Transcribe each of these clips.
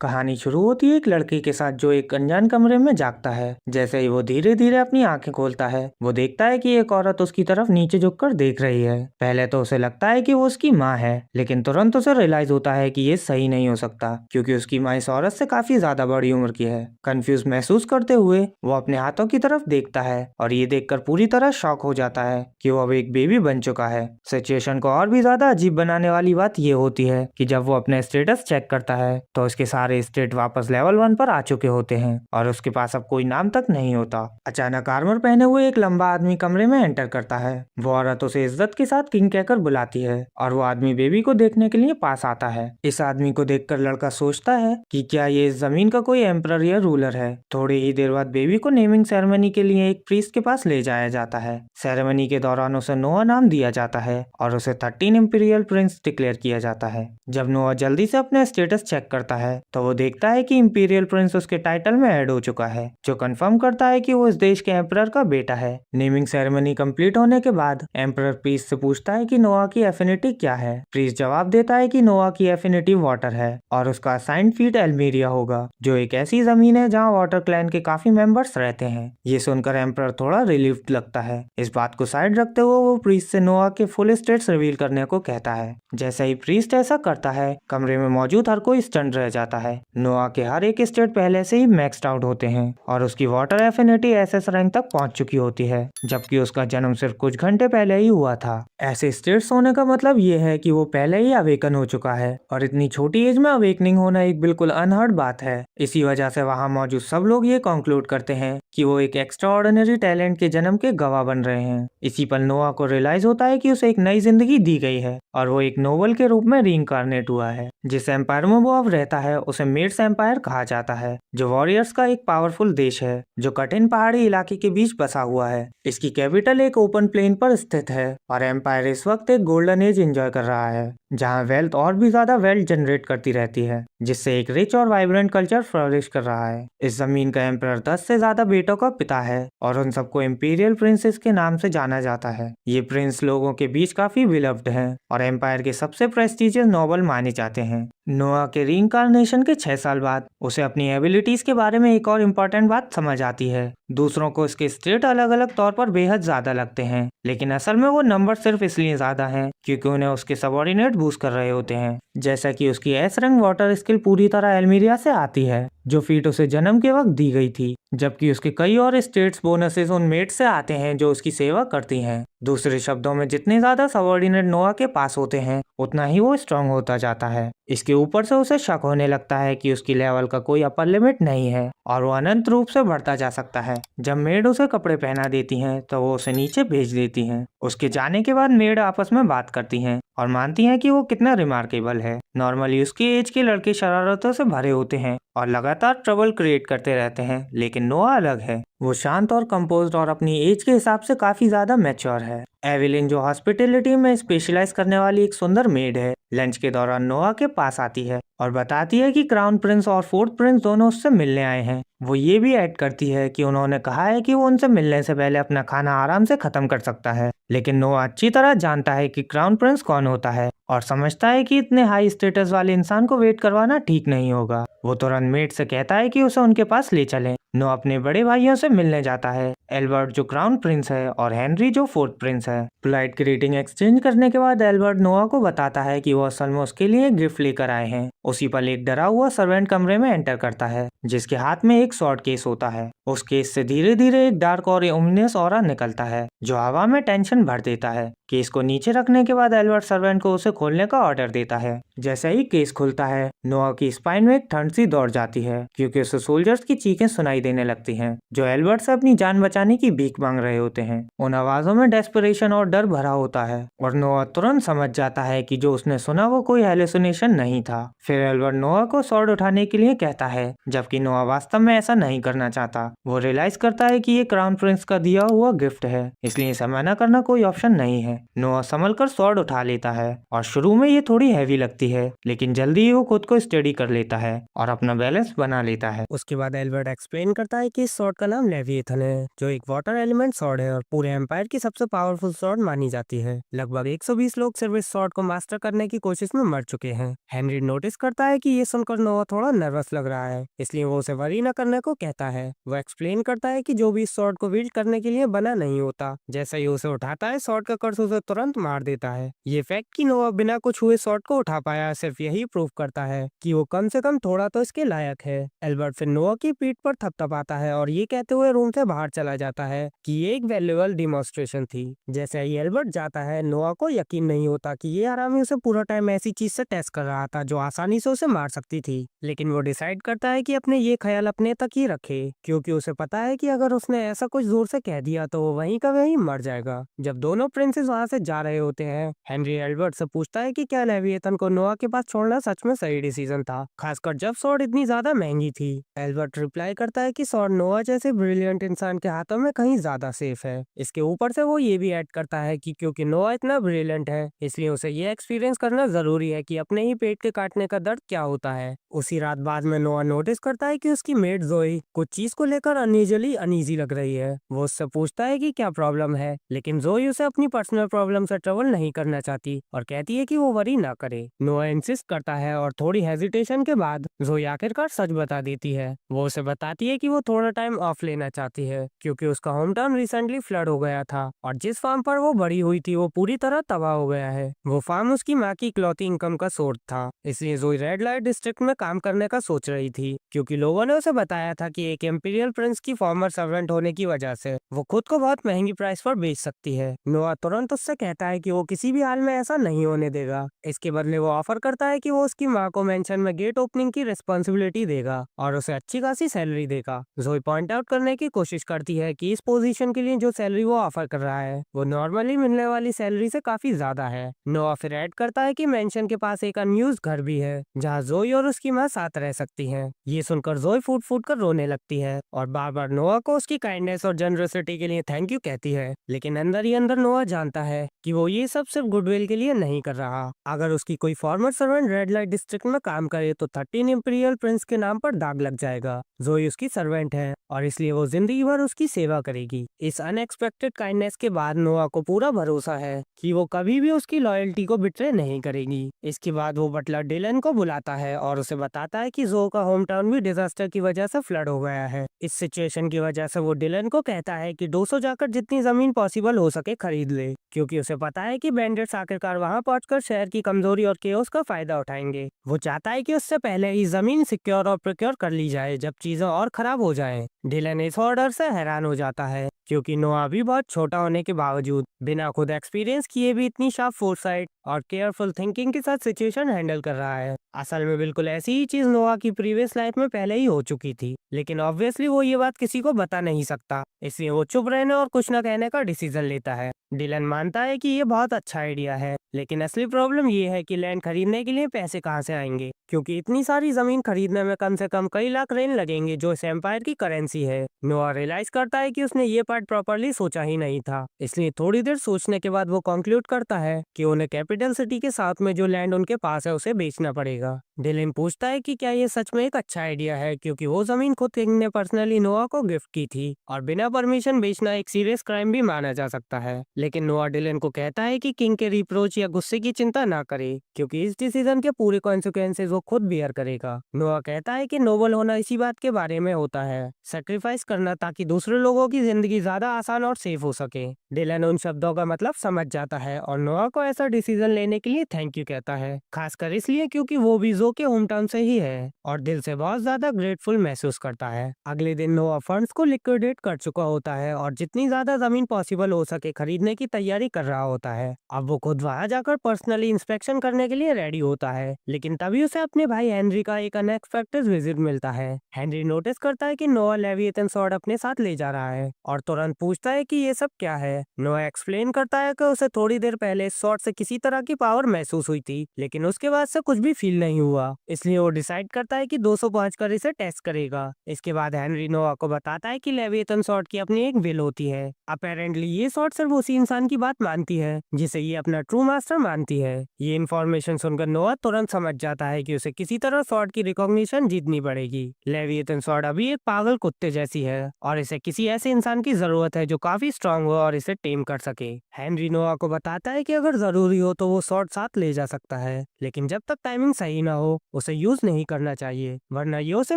कहानी शुरू होती है एक लड़के के साथ जो एक अनजान कमरे में जागता है। जैसे ही वो धीरे धीरे अपनी आंखें खोलता है, वो देखता है कि एक औरत उसकी तरफ नीचे झुककर देख रही है। पहले तो उसे लगता है कि वो उसकी माँ है, लेकिन तुरंत उसे रियलाइज होता है कि ये सही नहीं हो सकता, क्योंकि उसकी माँ इस औरत से काफी ज्यादा बड़ी उम्र की है। कंफ्यूज महसूस करते हुए वो अपने हाथों की तरफ देखता है और ये देखकर पूरी तरह शॉक हो जाता है कि वो अब एक बेबी बन चुका है। सिचुएशन को और भी ज्यादा अजीब बनाने वाली बात ये होती है कि जब वो अपने स्टेटस चेक करता है तो उसके सारे स्टेट वापस लेवल 1 पर आ चुके होते हैं और उसके पास अब कोई नाम तक नहीं होता। अचानक आर्मर पहने हुए एक लंबा आदमी कमरे में एंटर करता है। वो औरत उसे इज्जत के साथ किंग कहकर बुलाती है और वो आदमी बेबी को देखने के लिए पास आता है। इस आदमी को देखकर लड़का सोचता है कि क्या ये इस जमीन का कोई एम्परर या रूलर है। थोड़ी ही देर बाद बेबी को नेमिंग सेरेमनी के लिए एक प्रीस्ट के पास ले जाया जाता है। सेरेमनी के दौरान उसे नोआ नाम दिया जाता है और उसे 13 इंपीरियल प्रिंस डिक्लेयर किया जाता है। जब नोआ जल्दी से अपने स्टेटस चेक करता है तो वो देखता है कि इंपीरियल प्रिंस उसके टाइटल में ऐड हो चुका है, जो कंफर्म करता है कि वो इस देश के एम्परर का बेटा है। नेमिंग सेरेमनी कंप्लीट होने के बाद एम्परर प्रीस्ट से पूछता है कि नोआ की एफिनिटी क्या है। प्रीस्ट जवाब देता है कि नोआ की एफिनिटी वाटर है और उसका असाइंड फीट एल्मीरिया होगा, जो एक ऐसी जमीन है जहाँ वाटर क्लैन के काफी मेंबर्स रहते हैं। ये सुनकर एम्परर थोड़ा रिलीव्ड लगता है। इस बात को साइड रखते हुए वो प्रीस्ट से नोआ के फुल स्टेट्स रिवील करने को कहता है। जैसे ही प्रीस्ट ऐसा करता है, कमरे में मौजूद हर कोई स्टन रह जाता है। नोआ के हर एक स्टेट पहले से ही मैक्स्ड आउट होते हैं और उसकी वाटर एफिनिटी एसएस रैंक तक पहुंच चुकी होती है, जबकि उसका जन्म सिर्फ कुछ घंटे पहले ही हुआ था। ऐसे स्टेट्स होने का मतलब ये है कि वो पहले ही अवेकन हो चुका है और इतनी छोटी एज में अवेकनिंग होना एक बिल्कुल अनहर्ड बात है। इसी वजह से वहाँ मौजूद सब लोग ये कंक्लूड करते हैं कि वो एक एक्स्ट्रा ऑर्डिनरी टैलेंट के जन्म के गवाह बन रहे हैं। इसी पल नोआ को रियलाइज होता है कि उसे एक नई जिंदगी दी गई है और वो एक नोबल के रूप में रीइंकार्नेट हुआ है। जिस एम्पायर में वो अब रहता है उसे मेड्स एम्पायर कहा जाता है, जो वॉरियर्स का एक पावरफुल देश है जो कठिन पहाड़ी इलाके के बीच बसा हुआ है। इसकी कैपिटल एक ओपन प्लेन पर स्थित है और एम्पायर इस वक्त एक गोल्डन एज एंजॉय कर रहा है, जहां वेल्थ और भी ज्यादा वेल्थ जनरेट करती रहती है, जिससे एक रिच और वाइब्रेंट कल्चर फ्लरिश कर रहा है। इस जमीन का एम्पायर 10 से ज्यादा बेटों का पिता है और उन सबको इंपीरियल प्रिंसेस के नाम से जाना जाता है। ये प्रिंस लोगों के बीच काफी बिलव्ड हैं और एम्पायर के सबसे प्रेस्टिजियस नोबल माने जाते हैं। नोआ के रीइंकार्नेशन के 6 साल बाद उसे अपनी एबिलिटीज के बारे में एक और इम्पोर्टेंट बात समझ आती है। दूसरों को इसके स्टेट अलग अलग तौर पर बेहद ज्यादा लगते हैं, लेकिन असल में वो नंबर सिर्फ इसलिए ज्यादा हैं क्योंकि उन्हें उसके सबऑर्डिनेट बूस्ट कर रहे होते हैं। जैसा कि उसकी एस रैंक वाटर स्किल पूरी तरह एल्मीरिया से आती है, जो फीट उसे जन्म के वक्त दी गई थी, जबकि उसके कई और स्टेट्स बोनसेस उन मेट से आते हैं जो उसकी सेवा करती हैं। दूसरे शब्दों में, जितने ज्यादा सबऑर्डिनेट नोआ के पास होते हैं उतना ही वो स्ट्रांग होता जाता है। इसके ऊपर से उसे शक होने लगता है कि उसकी लेवल का कोई अपर लिमिट नहीं है और वो अनंत रूप से बढ़ता जा सकता है। जब मेड उसे कपड़े पहना देती हैं तो वो उसे नीचे भेज देती हैं। उसके जाने के बाद मेड आपस में बात करती हैं और मानती हैं कि वो कितना रिमार्केबल है। नॉर्मली उसकी एज के लड़के शरारतों से भरे होते हैं और लगातार ट्रबल क्रिएट करते रहते हैं, लेकिन नोआ अलग है। वो शांत और कंपोज्ड और अपनी एज के हिसाब से काफी ज्यादा मैच्योर है। एविलिन, जो हॉस्पिटैलिटी में स्पेशलाइज करने वाली एक सुंदर मेड है, लंच के दौरान नोआ के पास आती है और बताती है कि क्राउन प्रिंस और फोर्थ प्रिंस दोनों उससे मिलने आए हैं। वो ये भी ऐड करती है कि उन्होंने कहा है कि वो उनसे मिलने से पहले अपना खाना आराम से खत्म कर सकता है, लेकिन नोआ अच्छी तरह जानता है कि क्राउन प्रिंस कौन होता है और समझता है कि इतने हाई स्टेटस वाले इंसान को वेट करवाना ठीक नहीं होगा। वो तुरंत मेट से कहता है कि उसे उनके पास ले चलें। नो अपने बड़े भाइयों से मिलने जाता है, एल्बर्ट जो क्राउन प्रिंस है और हेनरी जो फोर्थ प्रिंस है। पोलाइट ग्रीटिंग एक्सचेंज करने के बाद एल्बर्ट नोआ को बताता है कि वो असल में उसके लिए गिफ्ट लेकर आए हैं। उसी पल एक डरा हुआ सर्वेंट कमरे में एंटर करता है, जिसके हाथ में एक शॉर्ट केस होता है। उस केस से धीरे धीरे एक डार्क और ओमिनियस ऑरा निकलता है जो हवा में टेंशन भर देता है। केस को नीचे रखने के बाद एल्बर्ट सर्वेंट को उसे खोलने का ऑर्डर देता है। जैसे ही केस खुलता है, नोआ की स्पाइन में एक ठंड सी दौड़ जाती है क्योंकि उसे सोल्जर्स की चीखें सुनाई देने लगती हैं, जो एल्बर्ट से अपनी जान बचाने की भीख मांग रहे होते हैं। उन आवाजों में डेस्परेशन और डर भरा होता है और नोआ तुरंत समझ जाता है कि जो उसने सुना वो कोई हेलुसिनेशन नहीं था। फिर एल्बर्ट नोआ को स्वॉर्ड उठाने के लिए कहता है, जबकि लेकिन नोआ वास्तव में ऐसा नहीं करना चाहता। वो रियलाइज करता है कि ये क्राउन प्रिंस का दिया हुआ गिफ्ट है, इसलिए इसे मना करना कोई ऑप्शन नहीं है। नोआ संभल कर स्वॉर्ड उठा लेता है और शुरू में ये थोड़ी हैवी लगती है, लेकिन जल्दी ही वो खुद को स्टेडी कर लेता है और अपना बैलेंस बना लेता है। उसके बाद एल्बर्ट एक्सप्लेन करता है कि इस स्वॉर्ड का नाम लेविएथन है, जो एक वाटर एलिमेंट स्वॉर्ड है और पूरे एम्पायर की सबसे पावरफुल स्वॉर्ड मानी जाती है। लगभग 120 लोग सिर्फ इस स्वॉर्ड को मास्टर करने की कोशिश में मर चुके हैं। हेनरी नोटिस करता है कि ये सुनकर नोआ थोड़ा नर्वस लग रहा है, इसलिए वो उसे वरी न करने को कहता है। वो एक्सप्लेन करता है कि जो भी इस स्वॉर्ड को विल्ड करने के लिए बना नहीं होता, जैसे ही उसे उठाता है स्वॉर्ड का कर्स उसे तुरंत मार देता है। ये फैक्ट कि नोआ बिना कुछ हुए स्वॉर्ड को उठा पाया सिर्फ यही प्रूव करता है कि वो कम से कम थोड़ा तो इसके लायक है। एल्बर्ट फिर नोआ की पीठ पर थपथपाता है और ये कहते हुए रूम से बाहर चला जाता है कि ये एक वैल्यूएबल डिमॉन्स्ट्रेशन थी। जैसे ही एल्बर्ट जाता है, नोआ को यकीन नहीं होता कि ये आरामी उसे पूरा टाइम ऐसी चीज से टेस्ट कर रहा था जो आसानी से उसे मार सकती थी। लेकिन वो डिसाइड करता है कि अपने ये ख्याल अपने तक ही रखे, क्योंकि उसे पता है कि अगर उसने ऐसा कुछ जोर से कह दिया तो वो वहीं का वहीं मर जाएगा। जब दोनों प्रिंसेस वहां से जा रहे होते हैं, हेनरी एल्बर्ट से पूछता है कि क्या लेविएथन को नोआ के पास छोड़ना सच में सही डिसीजन था, खासकर जब स्वॉर्ड इतनी ज्यादा महंगी थी। एल्बर्ट रिप्लाई करता है कि स्वॉर्ड नोआ जैसे ब्रिलियंट इंसान के हाथों में कहीं ज्यादा सेफ है। इसके ऊपर से वो ये भी ऐड करता है कि क्योंकि नोआ इतना ब्रिलियंट है, इसलिए उसे ये एक्सपीरियंस करना जरूरी है कि अपने ही पेट के काटने का दर्द क्या होता है। उसी रात बाद में नोआ नोटिस करता है कि उसकी मेड जोई कुछ चीज को लेकर अनयूजुअली अनईजी लग रही है। वो उससे पूछता है कि क्या प्रॉब्लम है, लेकिन जोई उसे अपनी पर्सनल प्रॉब्लम से ट्रबल नहीं करना चाहती और कहती है कि वो वरी ना करे। नोआ इंसिस्ट करता है और थोड़ी हेजिटेशन के बाद जोई आखिरकार सच बता देती है। वो उसे बताती है कि वो थोड़ा टाइम ऑफ लेना चाहती है, क्योंकि उसका होम टाउन रिसेंटली फ्लड हो गया था और जिस फार्म पर वो बड़ी हुई थी वो पूरी तरह तबाह हो गया है। वो फार्म उसकी माँ की इकलौती इनकम का सोर्स था, इसलिए जोई रेड लाइट डिस्ट्रिक्ट में काम करने का सोच रही थी, क्योंकि लोगों ने उसे बताया था कि एक इंपीरियल प्रिंस की फॉर्मर सर्वेंट होने की वजह से वो खुद को बहुत महंगी प्राइस पर बेच सकती है। नोआ तुरंत उससे कहता है कि वो किसी भी हाल में ऐसा नहीं होने देगा। इसके बदले वो ऑफर करता है कि वो उसकी माँ को मेंशन में गेट ओपनिंग की रिस्पॉन्सिबिलिटी देगा और उसे अच्छी खासी सैलरी देगा। जोई पॉइंट आउट करने की कोशिश करती है कि इस पोजीशन के लिए जो सैलरी वो ऑफर कर रहा है वो नॉर्मली मिलने वाली सैलरी से काफी ज्यादा है। नोआ फिर ऐड करता है कि मेंशन के पास एक अनयूज्ड घर भी है जहाँ जोई और उसकी माँ साथ रह सकती हैं। ये सुनकर जोई फूट फूट कर रोने लगती है और बार बार नोआ को उसकी काइंडनेस और जनरसिटी के लिए थैंक यू कहती है। लेकिन अंदर ही अंदर नोआ जानता है कि वो ये सब सिर्फ गुडविल के लिए नहीं कर रहा। अगर उसकी कोई farmer servant red light district में काम करे तो 13 इंपीरियल प्रिंस के नाम पर दाग लग जाएगा। जोई उसकी सर्वेंट है और इसलिए वो जिंदगी भर उसकी सेवा करेगी। इस अनएक्सपेक्टेड काइंडनेस के बाद नोआ को पूरा भरोसा है कि वो कभी भी उसकी लॉयल्टी को बिट्रे नहीं करेगी। इसके बाद वो बटलर डिलन को बुलाता है और उसे बताता है कि जो का होम टाउन भी डिजास्टर की वजह से फ्लड हो गया है। इस सिचुएशन की वजह से वो डिलन को कहता है कि 200 जाकर जितनी जमीन पॉसिबल हो सके खरीद ले, क्योंकि उसे पता है कि बैंडिट्स आखिरकार वहां पहुंचकर शहर की कमजोरी और केओस का फायदा उठाएंगे। वो चाहता है कि उससे पहले ही जमीन सिक्योर और प्रोक्योर कर ली जाए जब चीजें और खराब हो जाएं। डिलन इस ऑर्डर से हैरान हो जाता है, क्योंकि नोआ भी बहुत छोटा होने के बावजूद बिना खुद एक्सपीरियंस किए भी इतनी शार्प फोरसाइट और केयरफुल थिंकिंग के साथ सिचुएशन हैंडल कर रहा है। असल में बिल्कुल ऐसी ही चीज नोआ की प्रीवियस लाइफ में पहले ही हो चुकी थी, लेकिन ऑब्वियसली वो ये बात किसी को बता नहीं सकता, इसलिए वो चुप रहने और कुछ न कहने का डिसीजन लेता है। डिलन मानता है कि ये बहुत अच्छा आइडिया है, लेकिन असली प्रॉब्लम ये है कि लैंड खरीदने के लिए पैसे कहाँ से आएंगे, क्योंकि इतनी सारी जमीन खरीदने में कम से कम कई लाख रेन लगेंगे जो इस एम्पायर की करेंसी है। नोआ रियलाइज करता है कि उसने ये पार्ट प्रॉपरली सोचा ही नहीं था, इसलिए थोड़ी देर सोचने के बाद वो कंक्लूड करता है कि उन्हें कैपिटल सिटी के साथ में जो लैंड उनके पास है उसे बेचना पड़ेगा। डिलन पूछता है कि क्या ये सच में एक अच्छा आइडिया है, क्योंकि वो जमीन खुद किंग ने पर्सनली नोआ को गिफ्ट की थी और बिना परमिशन बेचना एक सीरियस क्राइम भी माना जा सकता है। लेकिन नोआ डिलन को कहता है कि किंग के रिप्रोच या गुस्से की चिंता ना करे, क्योंकि इस डिसीजन के पूरे कॉन्सिक्वेंसेस वो खुद बियर करेगा। नोआ कहता है कि नोबल होना इसी बात के बारे में होता है, सेक्रीफाइस करना ताकि दूसरे लोगों की जिंदगी ज्यादा आसान और सेफ हो सके। डिलन उन शब्दों का मतलब समझ जाता है और नोआ को ऐसा डिसीजन लेने के लिए थैंक यू कहता है, खासकर इसलिए क्योंकि वो भी जो के होम टाउन से ही है और दिल से बहुत ज्यादा ग्रेटफुल महसूस करता है। अगले दिन नोआ फंड्स को लिक्विडेट कर चुका होता है और जितनी ज्यादा जमीन पॉसिबल हो सके खरीदने की तैयारी कर रहा होता है। अब वो खुद वहां जाकर पर्सनली इंस्पेक्शन करने के लिए रेडी होता है, लेकिन तभी उसे अपने भाई हेनरी का एक अनएक्सपेक्टेड विजिट मिलता है। हेनरी नोटिस करता है कि नोआ लेविएथन स्वॉर्ड अपने साथ ले जा रहा है और तुरंत तुरंत पूछता है कि ये सब क्या है। नोआ एक्सप्लेन करता है कि उसे थोड़ी देर पहले शॉट से किसी तरह की पावर महसूस हुई थी, लेकिन उसके बाद से कुछ भी फील नहीं हुआ। इसलिए वो डिसाइड करता है कि 200 पहुंच कर इसे टेस्ट करेगा। इसके बाद हेनरी नोआ को बताता है कि लेविएथन शॉट की अपनी एक विल होती है। अपेरेंटली ये शॉट सिर्फ उसी इंसान की बात मानती है जिसे ये अपना ट्रू मास्टर मानती है। ये इन्फॉर्मेशन सुनकर नोआ तुरंत समझ जाता है कि उसे किसी तरह शॉट की रिकॉग्निशन जीतनी पड़ेगी। लेविएथन शॉट अभी एक पागल कुत्ते जैसी है और इसे किसी ऐसे इंसान की जरूरत है जो काफी स्ट्रांग हो और इसे टेम कर सके। हेनरी नोआ को बताता है कि अगर जरूरी हो तो वो शॉट साथ ले जा सकता है, लेकिन जब तक टाइमिंग सही ना हो उसे यूज नहीं करना चाहिए, वरना ये उसे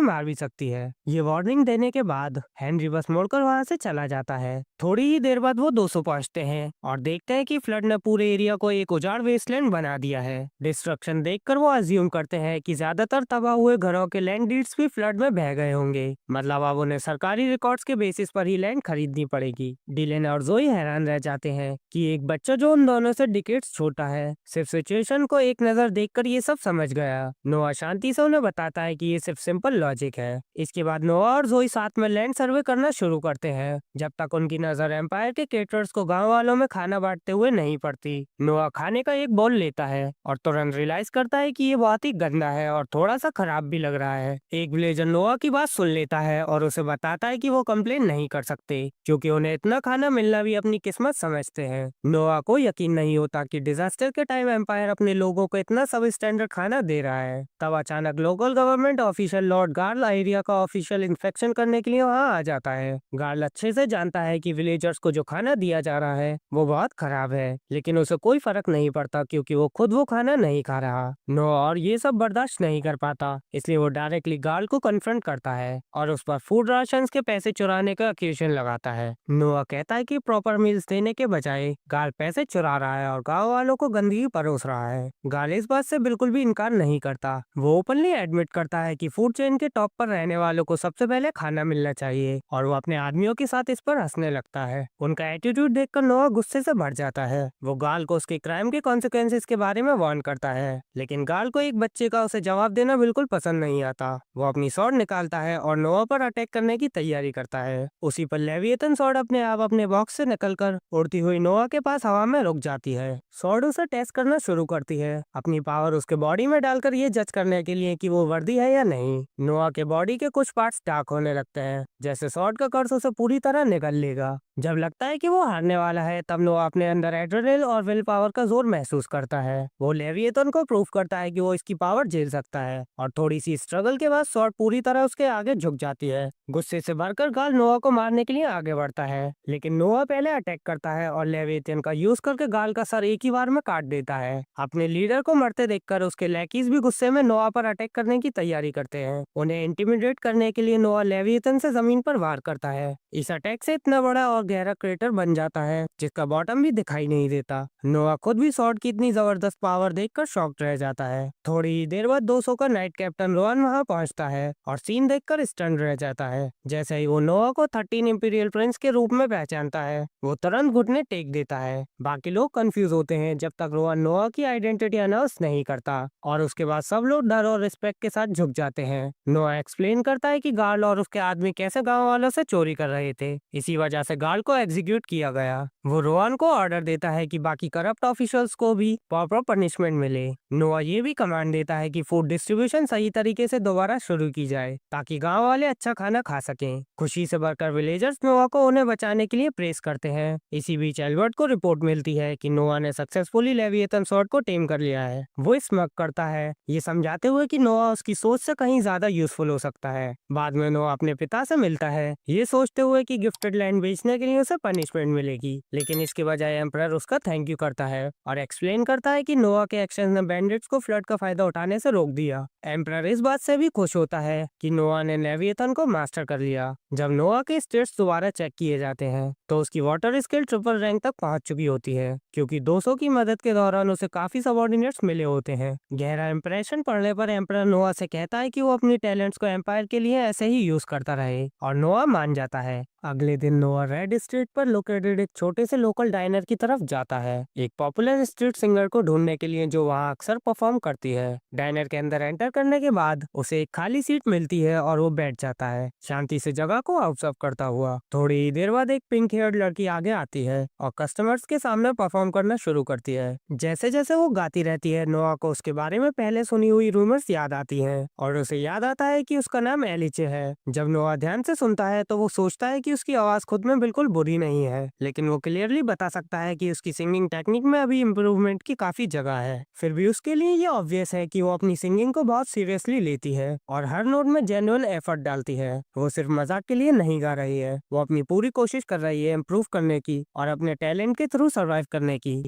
मार भी सकती है। ये वार्निंग देने के बाद हेनरी बस मुड़कर वहाँ से चला जाता है। थोड़ी ही देर बाद वो 200 पहुंचते हैं और देखते हैं कि फ्लड ने पूरे एरिया को एक उजाड़ वेस्टलैंड बना दिया है। डिस्ट्रक्शन देखकर वो अज्यूम करते हैं कि ज्यादातर तबाह हुए घरों के लैंड डीड्स भी फ्लड में बह गए होंगे, मतलब अब उन्हें सरकारी रिकॉर्ड्स के बेसिस पर ही लैंड खरीदनी पड़ेगी। डिलेन और जोई हैरान रह जाते हैं कि एक बच्चा जो उन दोनों से डिकेड्स छोटा है सिर्फ सिचुएशन को एक नजर देखकर ये सब समझ गया। नोआ शांति से उन्हें बताता है कि ये सिर्फ सिंपल लॉजिक है। इसके बाद नोआ और जोई साथ में लैंड सर्वे करना शुरू करते हैं जब तक उनकी नजर एम्पायर के केटरर्स को गांव वालों में खाना बांटते हुए नहीं पड़ती। नोआ खाने का एक बाउल लेता है और तुरंत रियलाइज करता है कि ये बहुत ही गंदा है और थोड़ा सा खराब भी लग रहा है। एक विलेजर नोआ की बात सुन लेता है और उसे बताता है कि वो कंप्लेन नहीं कर सकते क्योंकि उन्हें इतना खाना मिलना भी अपनी किस्मत समझते हैं। नोआ को यकीन नहीं होता कि डिजास्टर के टाइम एम्पायर अपने लोगों को इतना सब स्टैंडर्ड खाना दे रहा है। तब अचानक local government official Lord girl area का ऑफिशियल इंस्पेक्शन करने के लिए वहाँ आ जाता है। गार्ल अच्छे से जानता है कि विलेजर्स को जो खाना दिया जा रहा है वो बहुत खराब है, लेकिन उसे कोई फर्क नहीं पड़ता क्योंकि वो खुद वो खाना नहीं खा रहा। नो और ये सब बर्दाश्त नहीं कर पाता, इसलिए वो डायरेक्टली गार्ल को कन्फ्रंट करता है और उस पर फूड राशंस के पैसे चुराने का अक्यूजेशन लगाता है। नोआ कहता है कि प्रॉपर मील्स देने के बजाय गार्ल पैसे चुरा रहा है और गाँव वालों को गंदगी परोस रहा है। गार्ल इस बात से बिल्कुल भी इनकार नहीं करता। वो ओपनली एडमिट करता है कि फूड चेन के टॉप पर रहने वालों को सबसे पहले खाना मिलना चाहिए और वो अपने आदमियों के साथ इस पर हंसने लगता है। उनका एटीट्यूड देखकर नोआ गुस्से से भर जाता है। वो गार्ल को उसके क्राइम के कॉन्सिक्वेंसेस के बारे में वार्न करता है, लेकिन गार्ल को एक बच्चे का उसे जवाब देना बिल्कुल पसंद नहीं आता। वो अपनी स्वॉर्ड निकालता है और नोआ पर अटैक करने की तैयारी करता है। उसी पर लेविएथन स्वॉर्ड अपने आप अपने बॉक्स से निकलकर उड़ती हुई नोआ के पास हवा में रुक जाती है। स्वॉर्ड उसे टेस्ट करना शुरू करती है, अपनी पावर उसके बॉडी में डालकर ये जज करने के लिए कि वो वर्दी है या नहीं। नोआ के बॉडी के कुछ पार्ट्स डार्क होने लगते हैं, जैसे स्वॉर्ड का कर्स उसे पूरी तरह निगल लेगा। जब लगता है कि वो हारने वाला है तब नोआ अपने अंदर एड्रेनलिन और विल पावर का जोर महसूस करता है। वो लेविएथन को प्रूव करता है कि वो इसकी पावर झेल सकता है और थोड़ी सी स्ट्रगल के बाद स्वॉर्ड पूरी तरह उसके आगे झुक जाती है। गुस्से से भरकर गाल नोआ को मारने के लिए आगे बढ़ता है, लेकिन नोआ पहले अटैक करता है और लेविएथन का यूज करके गाल का सर एक ही बार में काट देता है। अपने लीडर को मरते देखकर उसके लैकीज भी गुस्से में नोआ पर अटैक करने की तैयारी करते हैं। उन्हें इंटिमिडेट करने के लिए नोआ लेविएथन से जमीन पर वार करता है। इस अटैक से इतना बड़ा और गहरा क्रेटर बन जाता है जिसका बॉटम भी दिखाई नहीं देता। नोआ खुद भी स्वॉर्ड की इतनी जबरदस्त पावर देखकर शॉक्ड रह जाता है। थोड़ी ही देर बाद 200 का नाइट कैप्टन रोहन वहां पहुंचता है और सीन देखकर स्टन रह जाता है। जैसे ही वो नोआ को 13 इंपीरियल प्रिंस के रूप में पहचानता है वो तुरंत घुटने टेक देता है। बाकी लोग कंफ्यूज होते हैं जब तक रोहन नोआ की आइडेंटिटी अनाउंस नहीं करता और उसके बाद सब लोग डर और रिस्पेक्ट के साथ झुक जाते हैं। नोआ एक्सप्लेन करता है कि गार्ल और उसके आदमी कैसे गांव वालों से चोरी कर रहे थे, इसी वजह से गार्ल को एग्जीक्यूट किया गया। वो रोहन को ऑर्डर देता है कि बाकी करप्ट ऑफिशियल्स को भी प्रॉपर पनिशमेंट मिले। नोआ ये भी कमांड देता है कि फूड डिस्ट्रीब्यूशन सही तरीके से दोबारा शुरू की जाए ताकि गांव वाले अच्छा खाना खा सकें। खुशी से भरकर विलेजर्स नोआ को उन्हें बचाने के लिए प्रेस करते हैं। इसी बीच एल्बर्ट को रिपोर्ट मिलती है कि नोआ ने सक्सेसफुली लेविएथन स्वॉर्ड को टेम कर लिया है। वो स्मग करता है, ये समझाते हुए कि नोआ उसकी सोच से कहीं ज्यादा यूजफुल हो सकता है। बाद में नोआ अपने पिता से मिलता है, ये सोचते हुए कि गिफ्टेड लैंड बेचने के लिए उसे पनिशमेंट मिलेगी, लेकिन इसके बजाय एम्परर उसका थैंक यू करता है और एक्सप्लेन करता है कि नोआ के एक्शन ने बैंडिट्स को फ्लड का फायदा उठाने से रोक दिया। एम्परर इस बात से भी खुश होता है कि नोआ ने लेविएथन को मास्टर कर लिया। जब नोआ के स्टेट्स दोबारा चेक किए जाते हैं तो उसकी वाटर स्किल ट्रिपल रैंक तक पहुंच चुकी होती है क्योंकि 200 की मदद के दौरान उसे काफी सबऑर्डिनेट्स मिले होते हैं। गहरा इंप्रेशन पढ़ने पर एम्परर नोआ से कहता है कि वो अपनी टैलेंट्स को एम्पायर के लिए ऐसे ही यूज करता रहे और नोआ मान जाता है। अगले दिन नोआ रेड स्ट्रीट पर लोकेटेड एक छोटे से लोकल डाइनर की तरफ जाता है, एक पॉपुलर स्ट्रीट सिंगर को ढूंढने के लिए जो वहाँ अक्सर परफॉर्म करती है। डाइनर के अंदर एंटर करने के बाद उसे एक खाली सीट मिलती है और वो बैठ जाता है, शांति से जगह को ऑब्जर्व करता हुआ। थोड़ी ही देर बाद एक पिंक हेयर्ड लड़की आगे आती है और कस्टमर्स के सामने परफॉर्म करना शुरू करती है। जैसे जैसे वो गाती रहती है, नोआ को उसके बारे में पहले सुनी हुई रूमर्स याद आती हैं और उसे याद आता है कि उसका नाम एलिचे है। जब नोआ ध्यान से सुनता है तो वो सोचता है कि उसकी आवाज खुद में बिल्कुल बुरी नहीं है, लेकिन वो क्लियरली बता सकता है कि उसकी सिंगिंग टेक्निक में अभी इम्प्रूवमेंट की काफी जगह है। फिर भी उसके लिए ये ऑब्वियस है कि वो अपनी सिंगिंग को बहुत सीरियसली लेती है और हर नोट में जेन्युइन एफर्ट डालती है। वो सिर्फ मजाक के लिए नहीं गा रही है, वो अपनी पूरी कोशिश कर रही है इम्प्रूव करने की और अपने टैलेंट के थ्रू सर्वाइव करने की।